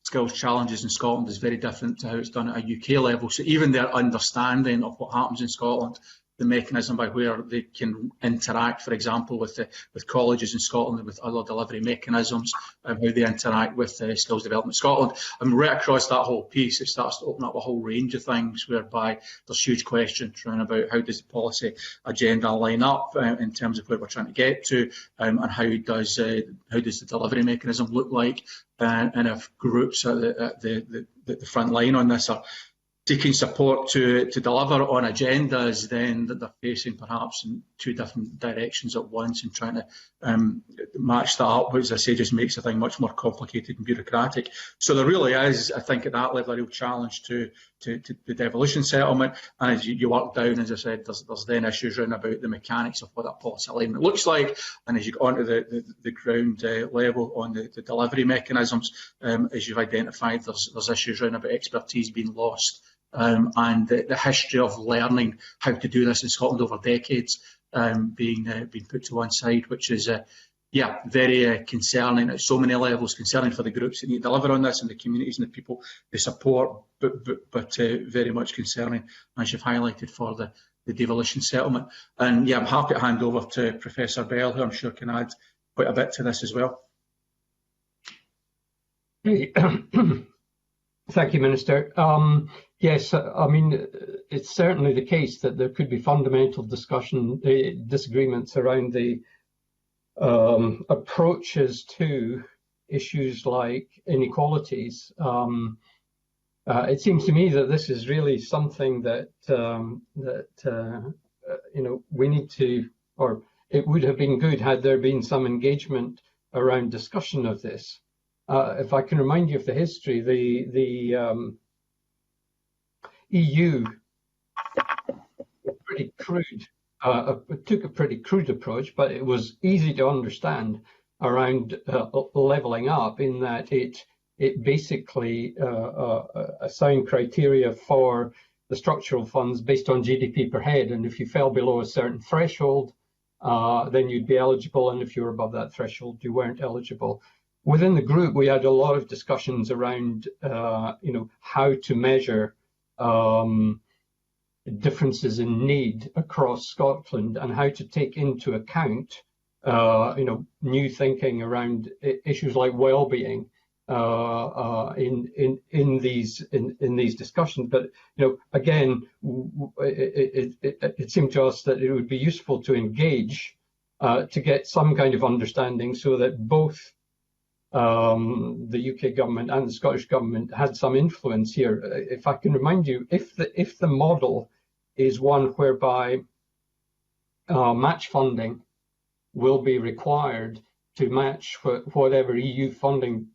skills challenges in Scotland is very different to how it's done at a UK level. So even their understanding of what happens in Scotland, the mechanism by where they can interact, for example, with colleges in Scotland and with other delivery mechanisms, how they interact with Skills Development Scotland. And right across that whole piece, it starts to open up a whole range of things whereby there's huge questions around about how does the policy agenda line up in terms of where we're trying to get to, and how does the delivery mechanism look like, and if groups at the front line on this are seeking support to deliver on agendas, then that they're facing perhaps in two different directions at once, and trying to match that up, which, as I say, just makes the thing much more complicated and bureaucratic. So there really is, I think, at that level, a real challenge to the devolution settlement. And as you work down, as I said, there's then issues around about the mechanics of what that policy alignment looks like. And as you go onto the ground level on the delivery mechanisms, as you've identified, there's issues around about expertise being lost. And the history of learning how to do this in Scotland over decades being put to one side, which is very concerning at so many levels, concerning for the groups that need to deliver on this and the communities and the people they support, but very much concerning, as you've highlighted, for the devolution settlement. And I'm happy to hand over to Professor Bell, who I'm sure can add quite a bit to this as well. Thank you, Minister. Yes, I mean, it's certainly the case that there could be fundamental disagreements around the approaches to issues like inequalities. It seems to me that this is really something that we need to, or it would have been good had there been some engagement around discussion of this. If I can remind you of the history, the EU pretty crude, took a pretty crude approach, but it was easy to understand around levelling up, in that it basically assigned criteria for the structural funds based on GDP per head, and if you fell below a certain threshold, then you'd be eligible, and if you were above that threshold, you weren't eligible. Within the group, we had a lot of discussions around, how to measure differences in need across Scotland, and how to take into account, new thinking around issues like well-being in these discussions. But again, it seemed to us that it would be useful to engage to get some kind of understanding, so that both the UK government and the Scottish government had some influence here. If I can remind you, if the model is one whereby match funding will be required to match whatever UK funding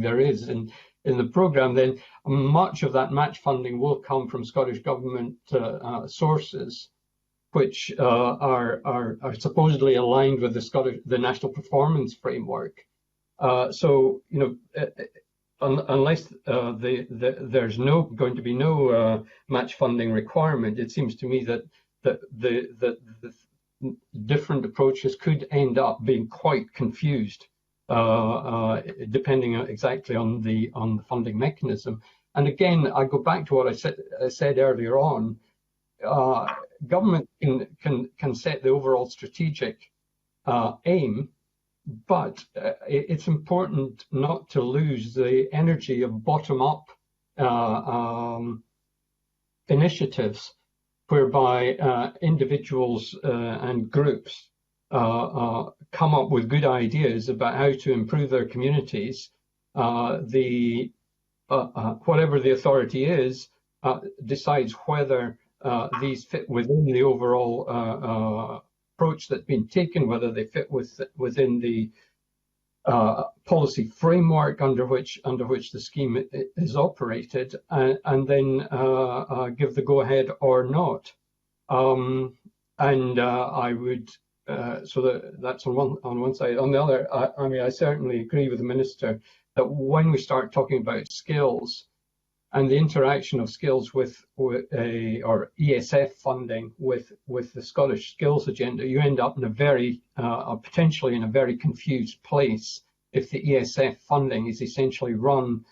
there is in the programme, then much of that match funding will come from Scottish government sources, which are supposedly aligned with the National Performance Framework. So unless there's going to be no match funding requirement, it seems to me that the different approaches could end up being quite confused, depending exactly on the funding mechanism. And again, I go back to what I said earlier on. Government can set the overall strategic aim, but it's important not to lose the energy of bottom-up initiatives, whereby individuals and groups come up with good ideas about how to improve their communities. Whatever the authority is, decides whether these fit within the overall approach that's been taken, whether they fit within the policy framework under which the scheme is operated, and then give the go-ahead or not. I would so that's on one side. On the other, I certainly agree with the Minister that when we start talking about skills and the interaction of skills with or ESF funding with the Scottish skills agenda, you end up in a very potentially in a very confused place, if the ESF funding is essentially run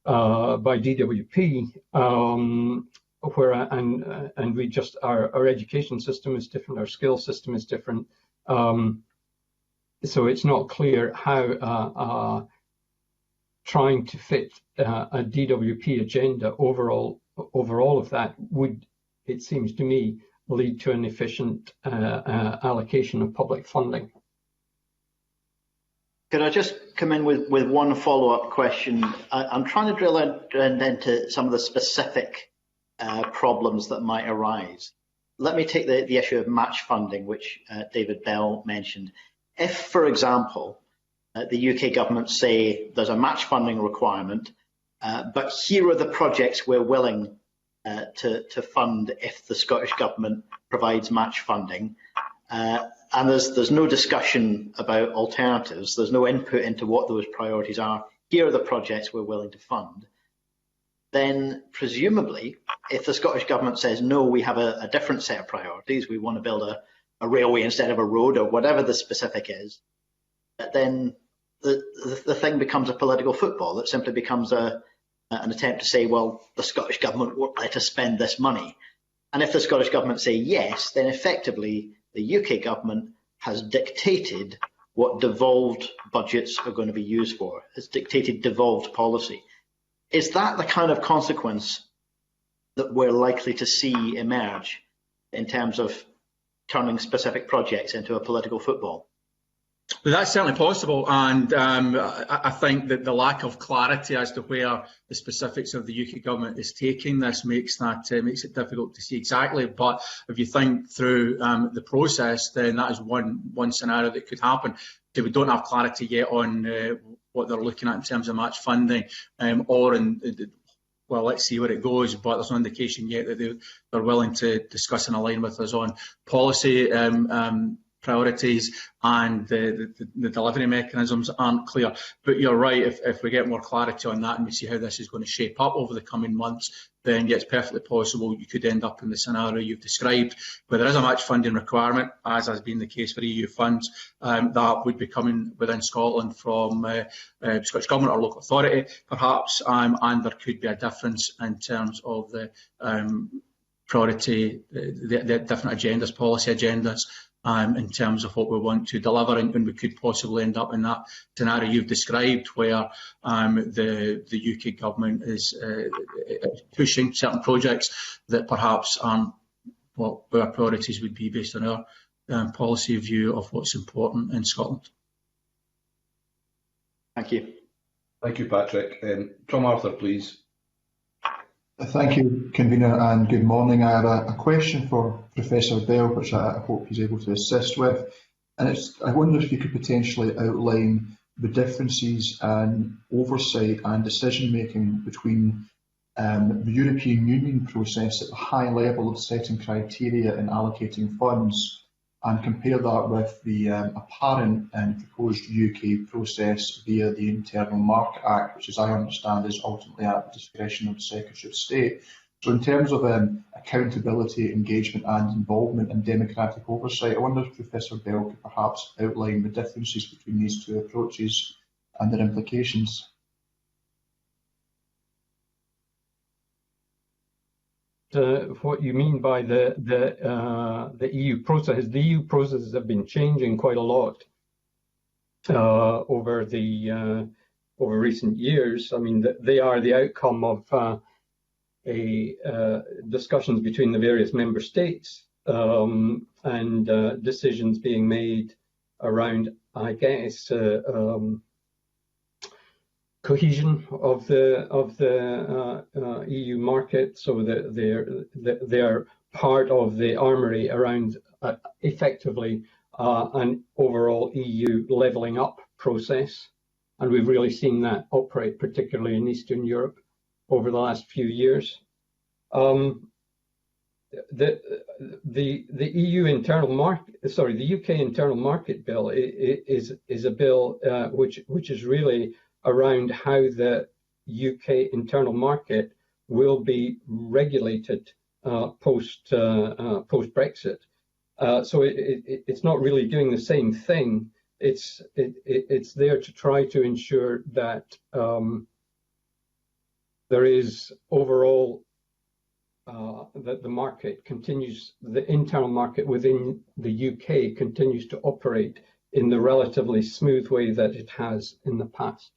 by DWP, and we just our education system is different, our skills system is different, so it's not clear how trying to fit a DWP agenda overall of that would, it seems to me, lead to an efficient allocation of public funding. Could I just come in with one follow-up question? I'm trying to drill into some of the specific problems that might arise. Let me take the issue of match funding, which David Bell mentioned. If, for example, the UK government say there's a match funding requirement, but here are the projects we're willing to fund if the Scottish Government provides match funding, and there's no discussion about alternatives, there's no input into what those priorities are, here are the projects we're willing to fund, then presumably if the Scottish Government says no, we have a different set of priorities, we want to build a railway instead of a road or whatever the specific is, then the thing becomes a political football. It simply becomes an attempt to say, well, the Scottish Government won't let us spend this money. And if the Scottish Government say yes, then effectively the UK Government has dictated what devolved budgets are going to be used for. It's dictated devolved policy. Is that the kind of consequence that we're likely to see emerge in terms of turning specific projects into a political football? Well, that's certainly possible, and I think that the lack of clarity as to where the specifics of the UK government is taking this makes it difficult to see exactly. But if you think through the process, then that is one scenario that could happen. So we don't have clarity yet on what they're looking at in terms of match funding, well, let's see where it goes, but there's no indication yet that they're willing to discuss and align with us on policy priorities, and the delivery mechanisms aren't clear. But you're right, if we get more clarity on that and we see how this is going to shape up over the coming months, then yeah, it's perfectly possible you could end up in the scenario you've described, where there is a match funding requirement, as has been the case for EU funds, that would be coming within Scotland from Scottish Government or local authority, perhaps, and there could be a difference in terms of the priority, the different agendas, policy agendas, in terms of what we want to deliver, and we could possibly end up in that scenario you've described, where the UK government is pushing certain projects that perhaps aren't what our priorities would be based on our policy view of what's important in Scotland. Thank you. Thank you, Patrick. Tom Arthur, please. Thank you, Convener, and good morning. I have a question for Professor Bell, which I hope he's able to assist with. And I wonder if you could potentially outline the differences in oversight and decision-making between the European Union process at the high level of setting criteria and allocating funds, and compare that with the apparent and proposed UK process via the Internal Market Act, which, as I understand, is ultimately at the discretion of the Secretary of State. So in terms of accountability, engagement and involvement and democratic oversight, I wonder if Professor Bell could perhaps outline the differences between these two approaches and their implications. What you mean by the EU process? The EU processes have been changing quite a lot over recent years. I mean, they are the outcome of discussions between the various member states and decisions being made around, I guess, cohesion of the EU market, so that they're part of the armoury around effectively an overall EU levelling up process, and we've really seen that operate particularly in Eastern Europe over the last few years. The EU internal market, sorry, the UK Internal Market Bill is a bill which is really around how the UK internal market will be regulated post Brexit. So it's not really doing the same thing it's there to try to ensure that there is overall that the market continues, the internal market within the UK continues to operate in the relatively smooth way that it has in the past.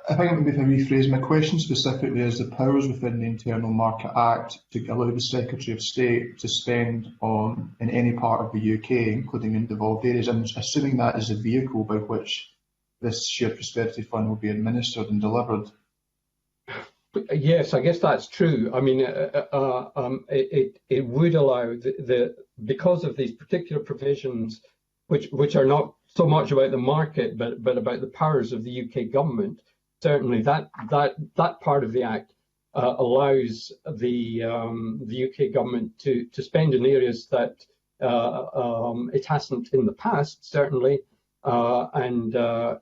I think maybe if I rephrase my question specifically, is the powers within the Internal Market Act to allow the Secretary of State to spend on in any part of the UK, including in devolved areas. I'm assuming that is the vehicle by which this shared prosperity fund will be administered and delivered. Yes, I guess that's true. I mean, it would allow because of these particular provisions, which are not so much about the market, but about the powers of the UK government. Certainly, that part of the Act allows the UK government to spend in areas that it hasn't in the past, certainly, and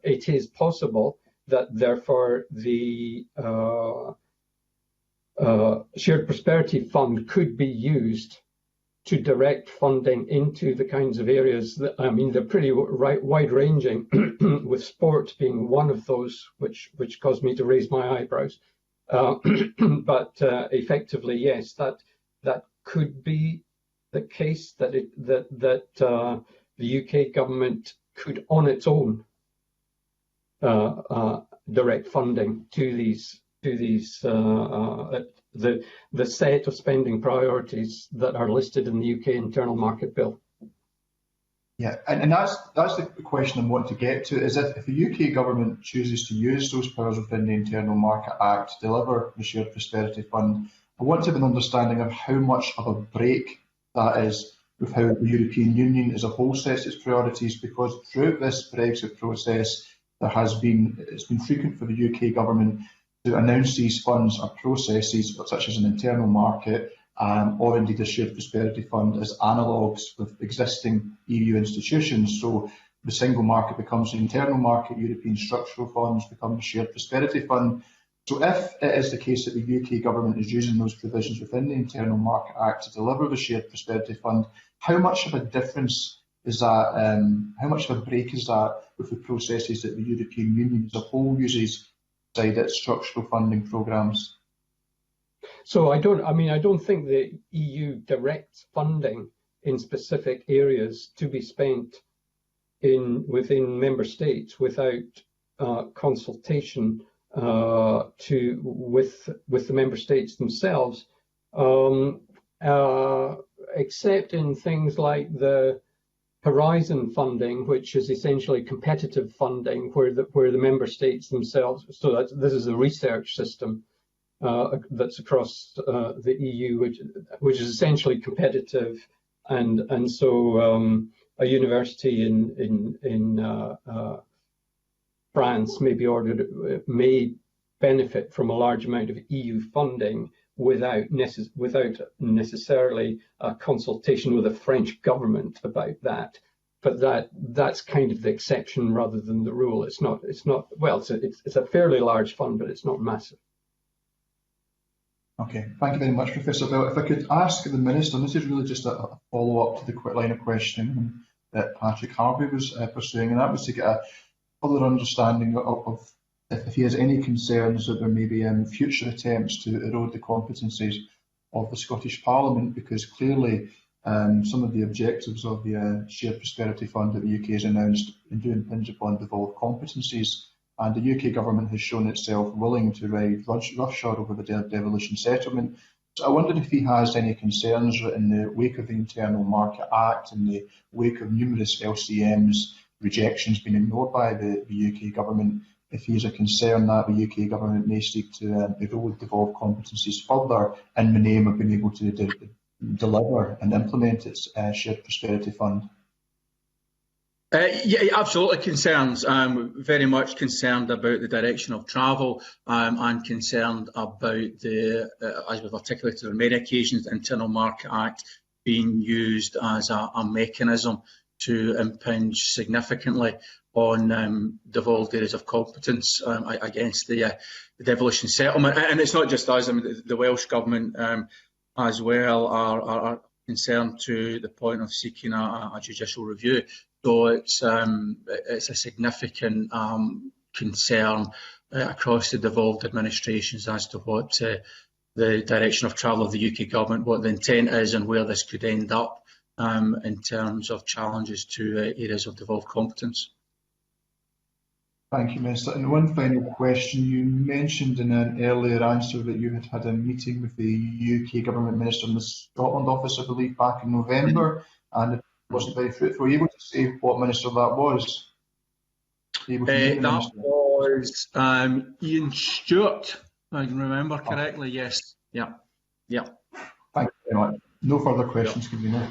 it is possible that therefore the Shared Prosperity Fund could be used to direct funding into the kinds of areas that, I mean, they're pretty wide-ranging, with sport being one of those, which caused me to raise my eyebrows. But effectively, yes, that could be the case, that the UK government could, on its own, direct funding to these the set of spending priorities that are listed in the UK Internal Market Bill. Yeah, and that's the question I want to get to, is if the UK government chooses to use those powers within the Internal Market Act to deliver the Shared Prosperity Fund, I want to have an understanding of how much of a break that is with how the European Union as a whole sets its priorities, because throughout this Brexit process, it's been frequent for the UK government to announce these funds or processes, such as an internal market or indeed a shared prosperity fund, as analogues with existing EU institutions. So the single market becomes the internal market, European structural funds become the shared prosperity fund. So if it is the case that the UK government is using those provisions within the Internal Market Act to deliver the shared prosperity fund, how much of a difference is that, how much of a break is that with the processes that the European Union as a whole uses inside its structural funding programmes? So I don't think the EU directs funding in specific areas to be spent within member states without consultation with the member states themselves, except in things like the Horizon funding, which is essentially competitive funding, where the member states themselves. So this is a research system that's across the EU, which is essentially competitive, and so a university in France may benefit from a large amount of EU funding without necessarily a consultation with the French government about that. But that's kind of the exception rather than the rule. It's not. Well, it's a fairly large fund, but it's not massive. Okay, thank you very much, Professor Bell. If I could ask the Minister, and this is really just a follow-up to the quick line of questioning that Patrick Harvey was pursuing, and that was to get a further understanding of if he has any concerns that there may be future attempts to erode the competencies of the Scottish Parliament, because clearly some of the objectives of the Shared Prosperity Fund that the UK has announced do impinge upon devolved competencies, and the UK government has shown itself willing to ride roughshod over the devolution settlement. So I wondered if he has any concerns that in the wake of the Internal Market Act, in the wake of numerous LCM's rejections being ignored by the UK government, if he has a concern that the UK government may seek to erode devolved competencies further in the name of being able to deliver and implement its Shared Prosperity Fund. Yeah, absolutely concerns. Very much concerned about the direction of travel, and concerned about as we've articulated on many occasions, the Internal Market Act being used as a mechanism to impinge significantly on devolved areas of competence against the devolution settlement. And it's not just us. I mean, the Welsh Government as well are concerned to the point of seeking a judicial review. So it's a significant concern across the devolved administrations as to what the direction of travel of the UK government, what the intent is and where this could end up in terms of challenges to areas of devolved competence. Thank you, Minister. And one final question. You mentioned in an earlier answer that you had a meeting with the UK Government Minister in the Scotland office, I believe, back in November, and it wasn't very fruitful. Are you able to say what minister that was? That was Ian Stewart, if I can remember correctly. Yes. Yeah. Thank you very much. No further questions, Convener.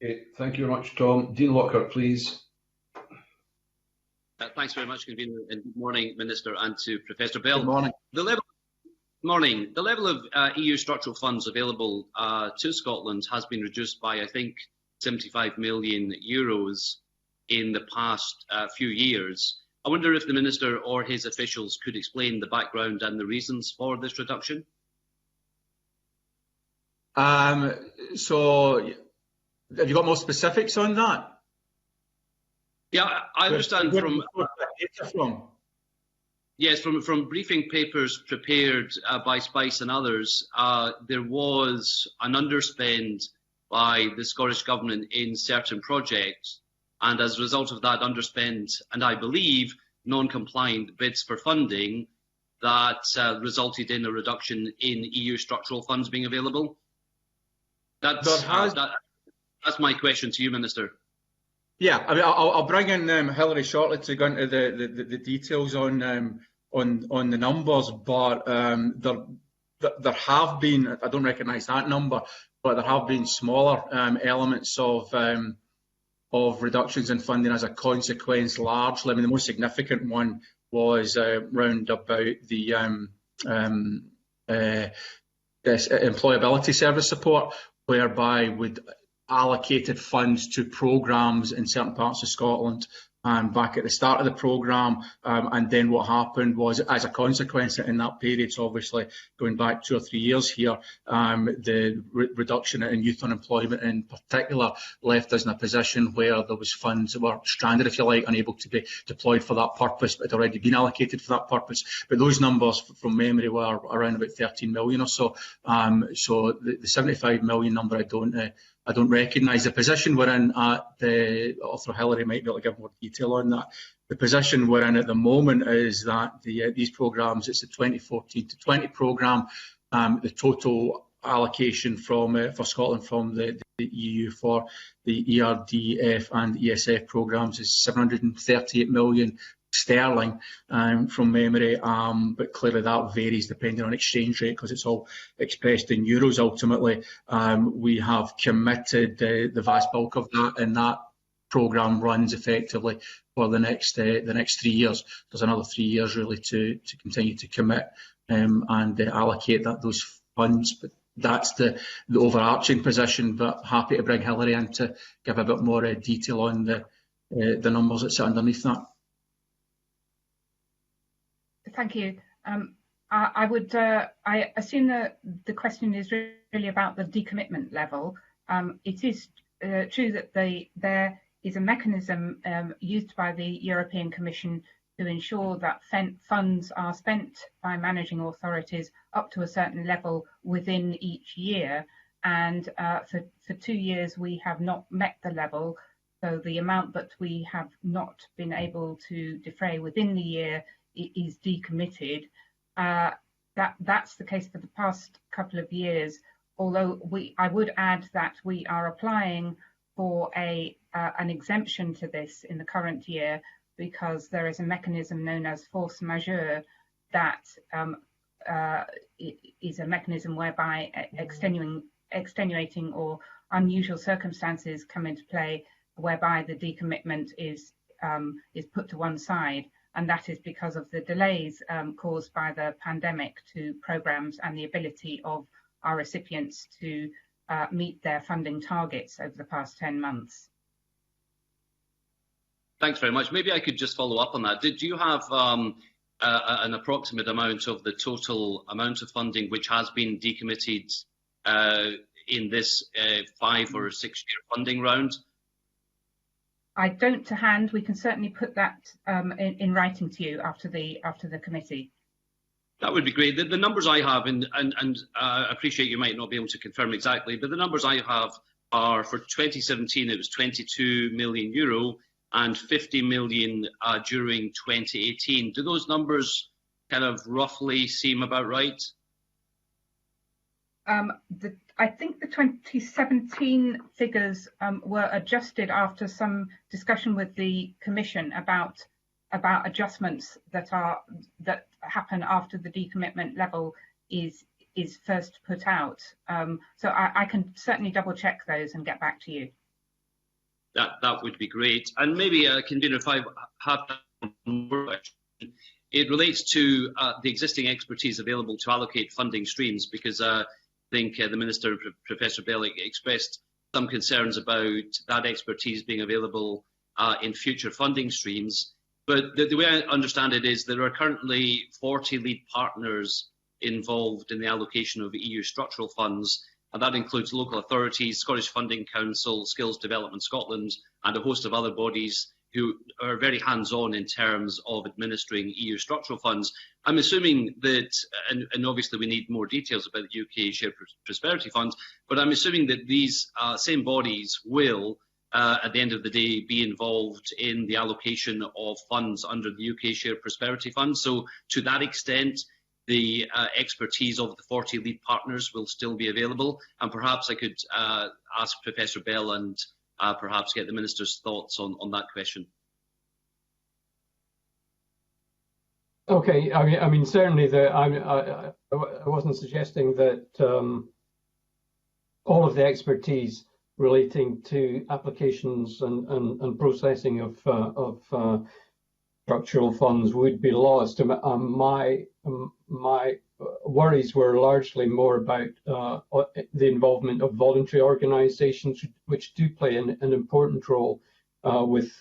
Okay, thank you very much, Tom. Dean Lockhart, please. Thanks very much, Convener, and good morning, Minister, and to Professor Bell. Good morning. The level of EU structural funds available to Scotland has been reduced by, I think, €75 million in the past few years. I wonder if the Minister or his officials could explain the background and the reasons for this reduction. So, have you got more specifics on that? Yeah, I understand from briefing papers prepared by Spice and others, there was an underspend by the Scottish Government in certain projects, and as a result of that underspend, and I believe non-compliant bids for funding, that resulted in a reduction in EU structural funds being available. That's my question to you, Minister. Yeah, I mean, I'll bring in Hilary shortly to go into the details on the numbers, but there have been, I don't recognise that number, but there have been smaller elements of reductions in funding as a consequence, largely. I mean, the most significant one was round about the employability service support, whereby we'd allocated funds to programmes in certain parts of Scotland back at the start of the programme, and then what happened was, as a consequence in that period, so obviously going back 2 or 3 years here, the reduction in youth unemployment in particular left us in a position where there was funds that were stranded, if you like, unable to be deployed for that purpose, but had already been allocated for that purpose. But those numbers from memory were around about 13 million or so. So the 75 million number I don't recognise. The position we're in at although Hilary might be able to give more detail on that, the position we're in at the moment is that these programmes, it's the 2014 to 20 programme, the total allocation for Scotland from the EU for the ERDF and ESF programmes is 738 million sterling from memory, but clearly that varies depending on exchange rate because it's all expressed in euros ultimately. We have committed the vast bulk of that, and that programme runs effectively for the next 3 years. There's another 3 years really to continue to commit and allocate those funds, but that's the overarching position. But happy to bring Hilary in to give a bit more detail on the numbers that sit underneath that. Thank you. I assume that the question is really about the decommitment level. It is true that there is a mechanism used by the European Commission to ensure that funds are spent by managing authorities up to a certain level within each year. And for 2 years, we have not met the level. So the amount that we have not been able to defray within the year is decommitted. That's the case for the past couple of years, although I would add that we are applying for an exemption to this in the current year because there is a mechanism known as force majeure that is a mechanism whereby extenuating or unusual circumstances come into play, whereby the decommitment is put to one side. And that is because of the delays caused by the pandemic to programmes and the ability of our recipients to meet their funding targets over the past 10 months. Thanks very much. Maybe I could just follow up on that. Did you have an approximate amount of the total amount of funding which has been decommitted in this 5 or 6 year funding round? I don't to hand. We can certainly put that in writing to you after the committee. That would be great. The numbers I have, and I appreciate you might not be able to confirm exactly, but the numbers I have are for 2017, it was €22 million and 50 million during 2018. Do those numbers kind of roughly seem about right? I think the 2017 figures were adjusted after some discussion with the Commission about adjustments that happen after the decommitment level is first put out. So I can certainly double check those and get back to you. That would be great. And maybe, Convener, if I have more question, it relates to the existing expertise available to allocate funding streams, because I think the Minister, Professor Bell, expressed some concerns about that expertise being available in future funding streams. But the way I understand it is there are currently 40 lead partners involved in the allocation of EU structural funds, and that includes local authorities, Scottish Funding Council, Skills Development Scotland, and a host of other bodies who are very hands-on in terms of administering EU structural funds. I'm assuming that, and obviously we need more details about the UK Shared Prosperity Fund, but I'm assuming that these same bodies will, at the end of the day, be involved in the allocation of funds under the UK Shared Prosperity Fund. So to that extent, the expertise of the 40 lead partners will still be available. And perhaps I could ask Professor Bell and perhaps get the Minister's thoughts on that question. Okay, I mean certainly I wasn't suggesting that all of the expertise relating to applications and processing of structural funds would be lost. My worries were largely more about the involvement of voluntary organisations, which do play an important role with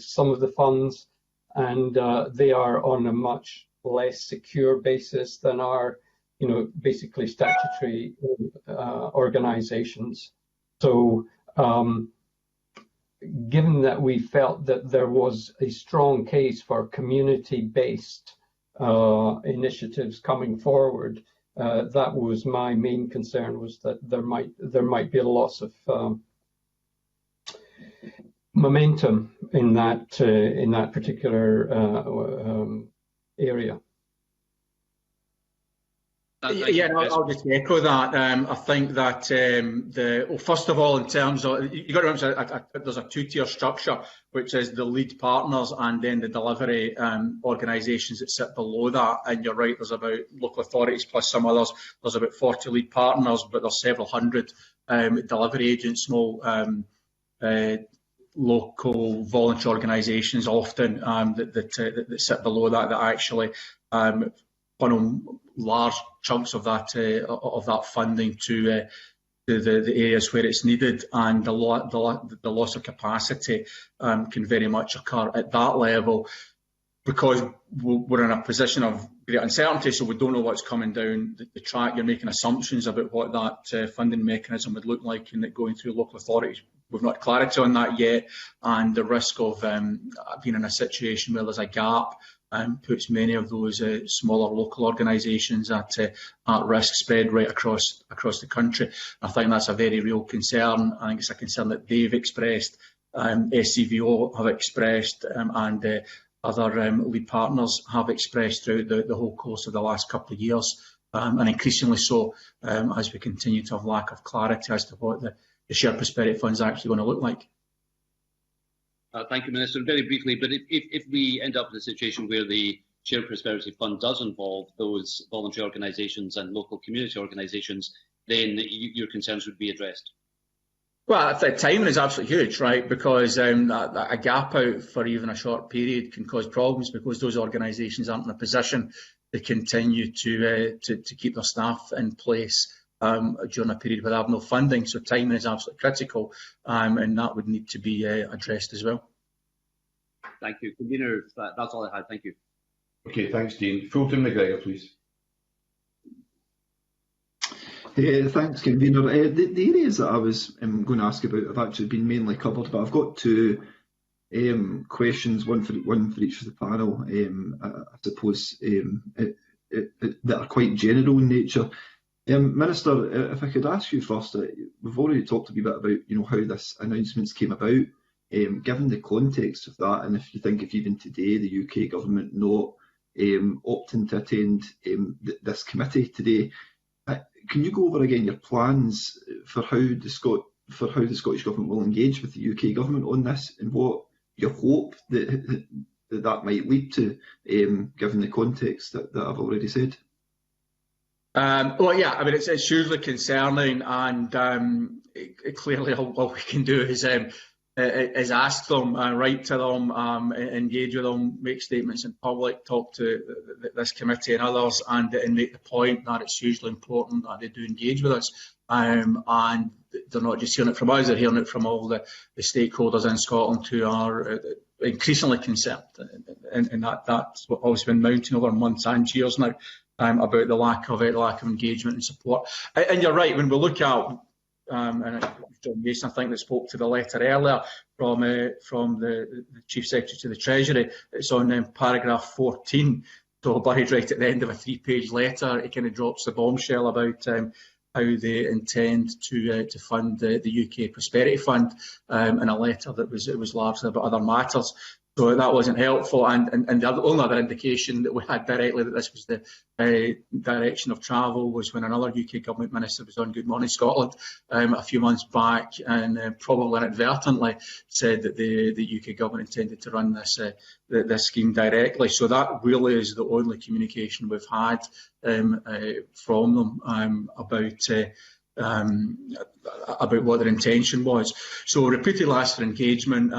some of the funds, and they are on a much less secure basis than our, basically statutory organisations. So, given that we felt that there was a strong case for community-based initiatives coming forward, that was my main concern, was that there might be a loss of momentum in that particular area. Yeah, I'll just echo that. I think that first of all, in terms of, you've got to remember there's a two-tier structure, which is the lead partners and then the delivery organisations that sit below that. And you're right, there's about local authorities plus some others. There's about 40 lead partners, but there's several hundred delivery agents, small local voluntary organisations often that sit below that actually funnel large chunks of that funding to the areas where it's needed, and the loss of capacity can very much occur at that level, because we're in a position of great uncertainty, so we don't know what's coming down the track. You're making assumptions about what that funding mechanism would look like and going through local authorities. We've not clarity on that yet, and the risk of being in a situation where there's a gap puts many of those smaller local organisations at risk, spread right across the country. I think that's a very real concern. I think it's a concern that they've expressed, SCVO have expressed, and other lead partners have expressed throughout the whole course of the last couple of years, and increasingly so as we continue to have lack of clarity as to what the Shared Prosperity Fund is actually going to look like. Thank you, Minister. Very briefly, but if we end up in a situation where the Shared Prosperity Fund does involve those voluntary organisations and local community organisations, then your concerns would be addressed. Well, I think timing is absolutely huge, right? Because a gap out for even a short period can cause problems, because those organisations aren't in a position to continue to keep their staff in place during a period where they have no funding. So timing is absolutely critical, and that would need to be addressed as well. Thank you. Convener, that's all I had. Thank you. Okay, thanks, Dean. Fulton McGregor, please. Thanks, Convener. The areas that I was going to ask about have actually been mainly covered, but I've got two questions, one for each of the panel, I suppose, that are quite general in nature. Minister, if I could ask you first, we've already talked a wee bit about how this announcements came about. Given the context of that, and if you think if even today the UK government not opting to attend this committee today, can you go over again your plans for how the Scottish Government will engage with the UK Government on this, and what you hope that might lead to, given the context that I've already said? Well, yeah, I mean, it's hugely concerning, and clearly all we can do is ask them, write to them, engage with them, make statements in public, talk to this committee and others, and make the point that it's hugely important that they do engage with us. And they're not just hearing it from us, they're hearing it from all the stakeholders in Scotland who are increasingly concerned. And that's what has been mounting over months and years now, about the lack of engagement and support. And you're right, when we look at and John Mason, I think, that spoke to the letter earlier from the Chief Secretary to the Treasury. It's on paragraph 14, so buried right at the end of a 3-page letter. It kind of drops the bombshell about how they intend to fund the UK Prosperity Fund in a letter that was largely about other matters. So that wasn't helpful, and the only other indication that we had directly that this was the direction of travel was when another UK Government Minister was on Good Morning Scotland a few months back, and probably inadvertently said that the UK Government intended to run this scheme directly. So that really is the only communication we've had from them about what their intention was. So repeatedly asked for engagement.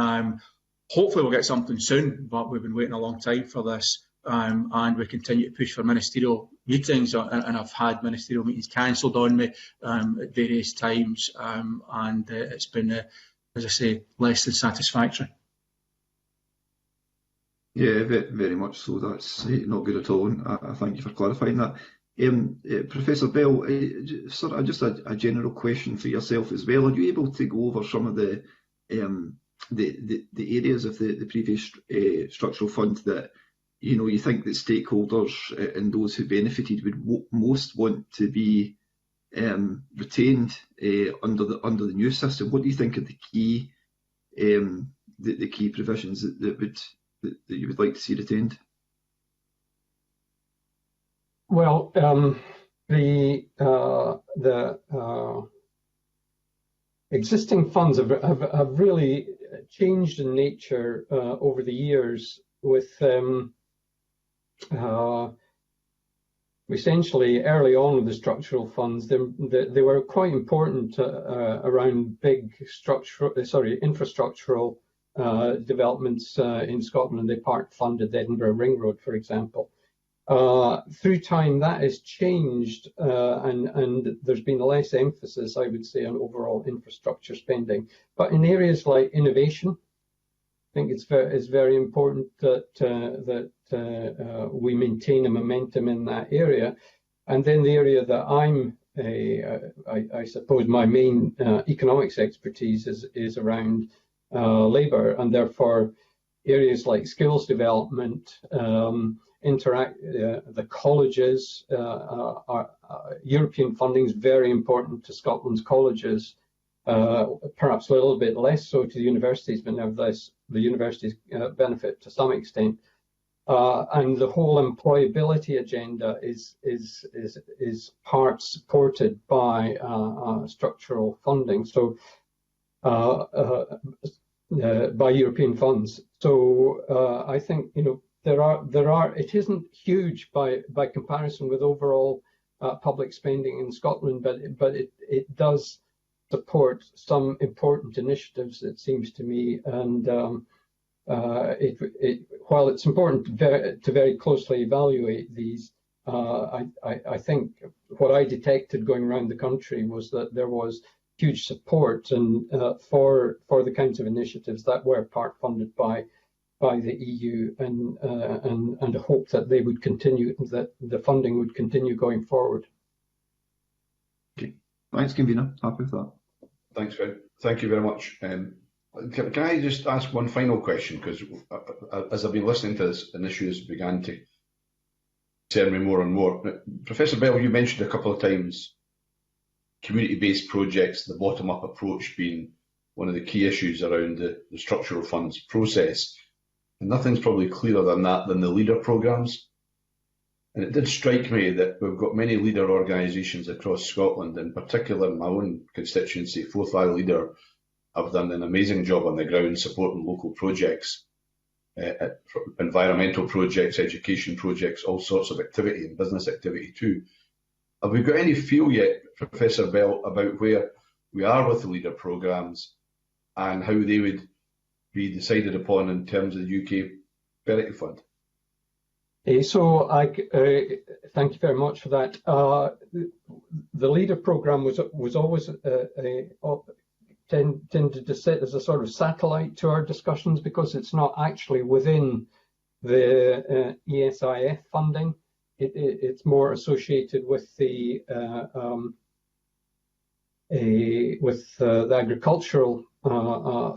Hopefully we'll get something soon, but we've been waiting a long time for this, and we continue to push for ministerial meetings, and I've had ministerial meetings cancelled on me at various times, and it's been, as I say, less than satisfactory. Yeah, very much so. That's not good at all, and I thank you for clarifying that. Professor Bell, sort of just a general question for yourself as well. Are you able to go over some of the areas of the previous structural fund that you think that stakeholders and those who benefited would most want to be retained under the new system? What do you think are the key provisions that you would like to see retained? Well, the existing funds have really changed in nature over the years, with essentially early on with the structural funds, they were quite important around big infrastructural developments in Scotland. They part-funded the Edinburgh Ring Road, for example. Through time, that has changed, and there's been less emphasis, I would say, on overall infrastructure spending. But in areas like innovation, I think it's very important that we maintain a momentum in that area. And then the area that I suppose my main economics expertise is around labour, and therefore areas like skills development, the colleges, European funding is very important to Scotland's colleges, perhaps a little bit less so to the universities, but nevertheless the universities benefit to some extent. And the whole employability agenda is part supported by structural funding, so by European funds. So I think there are. It isn't huge by comparison with overall public spending in Scotland, but it does support some important initiatives, it seems to me. And while it's important to very closely evaluate these, I think what I detected going around the country was that there was huge support and for the kinds of initiatives that were part funded by the EU, and a hope that they would continue, that the funding would continue going forward. Okay, thanks, Convener. Happy with that. Thanks, Fred. Thank you very much. Can I just ask one final question? Because as I've been listening to this, an issue has began to concern me more and more. Professor Bell, you mentioned a couple of times community-based projects, the bottom-up approach being one of the key issues around the structural funds process. And nothing's probably clearer than that than the leader programmes. And it did strike me that we've got many leader organisations across Scotland, in particular in my own constituency, Forth Valley Leader have done an amazing job on the ground supporting local projects, environmental projects, education projects, all sorts of activity and business activity too. Have we got any feel yet, Professor Bell, about where we are with the leader programmes and how they would be decided upon in terms of the UK Prosperity Fund? So thank you very much for that. The leader programme was always tended to sit as a sort of satellite to our discussions because it's not actually within the ESIF funding. It's more associated with the agricultural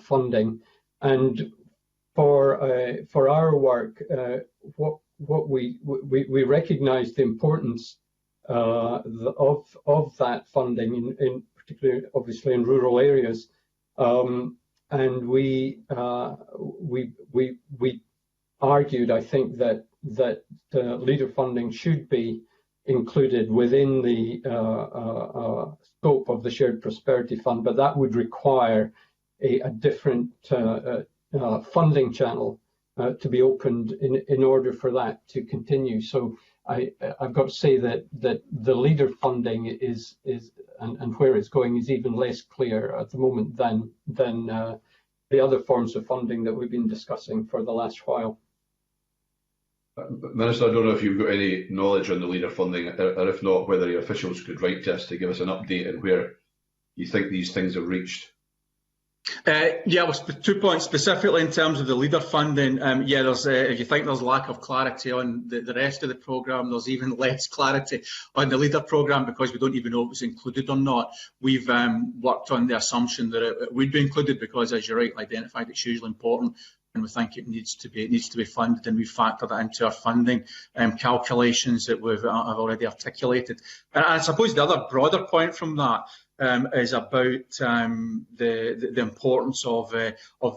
funding. And for our work, what we recognise the importance of that funding in particularly obviously in rural areas, and we argued, I think, that leader funding should be included within the scope of the Shared Prosperity Fund, but that would require a different funding channel to be opened in order for that to continue. So I've got to say that the leader funding is and where it's going is even less clear at the moment than the other forms of funding that we've been discussing for the last while. Minister, I don't know if you've got any knowledge on the leader funding, or if not, whether your officials could write to us to give us an update on where you think these things have reached. Yeah, well, 2 points specifically in terms of the leader funding. Yeah, there's if you think there's lack of clarity on the rest of the programme, there's even less clarity on the leader programme because we don't even know if it's included or not. We've worked on the assumption that it would be included because, as you rightly identified, it's hugely important. And we think it needs to be funded, and we've factored that into our funding calculations that we've have already articulated. And I suppose the other broader point from that is about the importance of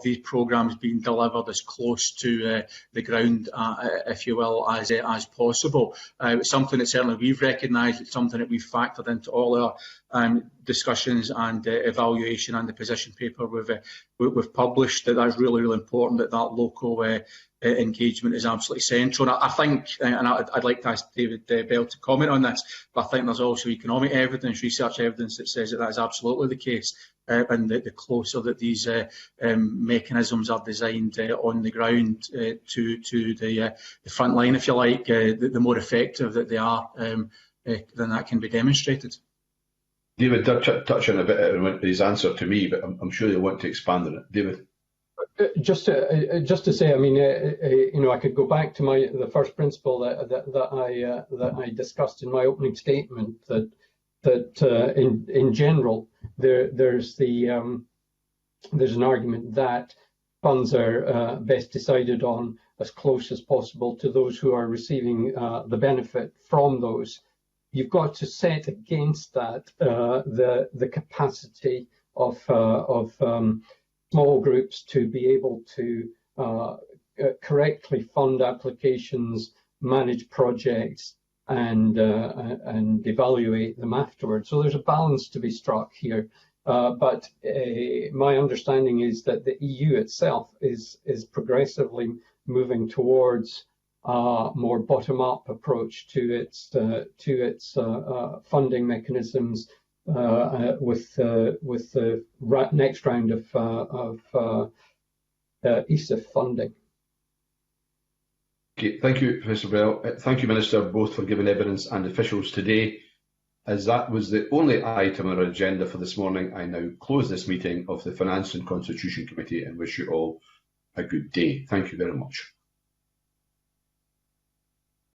these programmes being delivered as close to the ground, if you will, as possible. It's something that certainly we've recognised. It's something that we've factored into all our discussions and evaluation and the position paper we've published. That's really, really important that local engagement is absolutely central. And I think, and I'd like to ask David Bell to comment on this, but I think there's also economic evidence, research evidence that says that is absolutely the case. And the closer that these mechanisms are designed on the ground to the front line, if you like, the more effective that they are, then that can be demonstrated. David did touch on a bit in his answer to me, but I'm sure you'll want to expand on it. David? Just to say, I mean, I could go back to the first principle that I discussed in my opening statement, that in general there's an argument that funds are best decided on as close as possible to those who are receiving the benefit from those. You've got to set against that the capacity of small groups to be able to correctly fund applications, manage projects, and evaluate them afterwards. So there's a balance to be struck here. But my understanding is that the EU itself is progressively moving towards a more bottom-up approach to its funding mechanisms. With the next round of ESIF funding. Okay, thank you, Professor Bell. Thank you, Minister, both for giving evidence and officials today. As that was the only item on our agenda for this morning, I now close this meeting of the Finance and Constitution Committee and wish you all a good day. Thank you very much.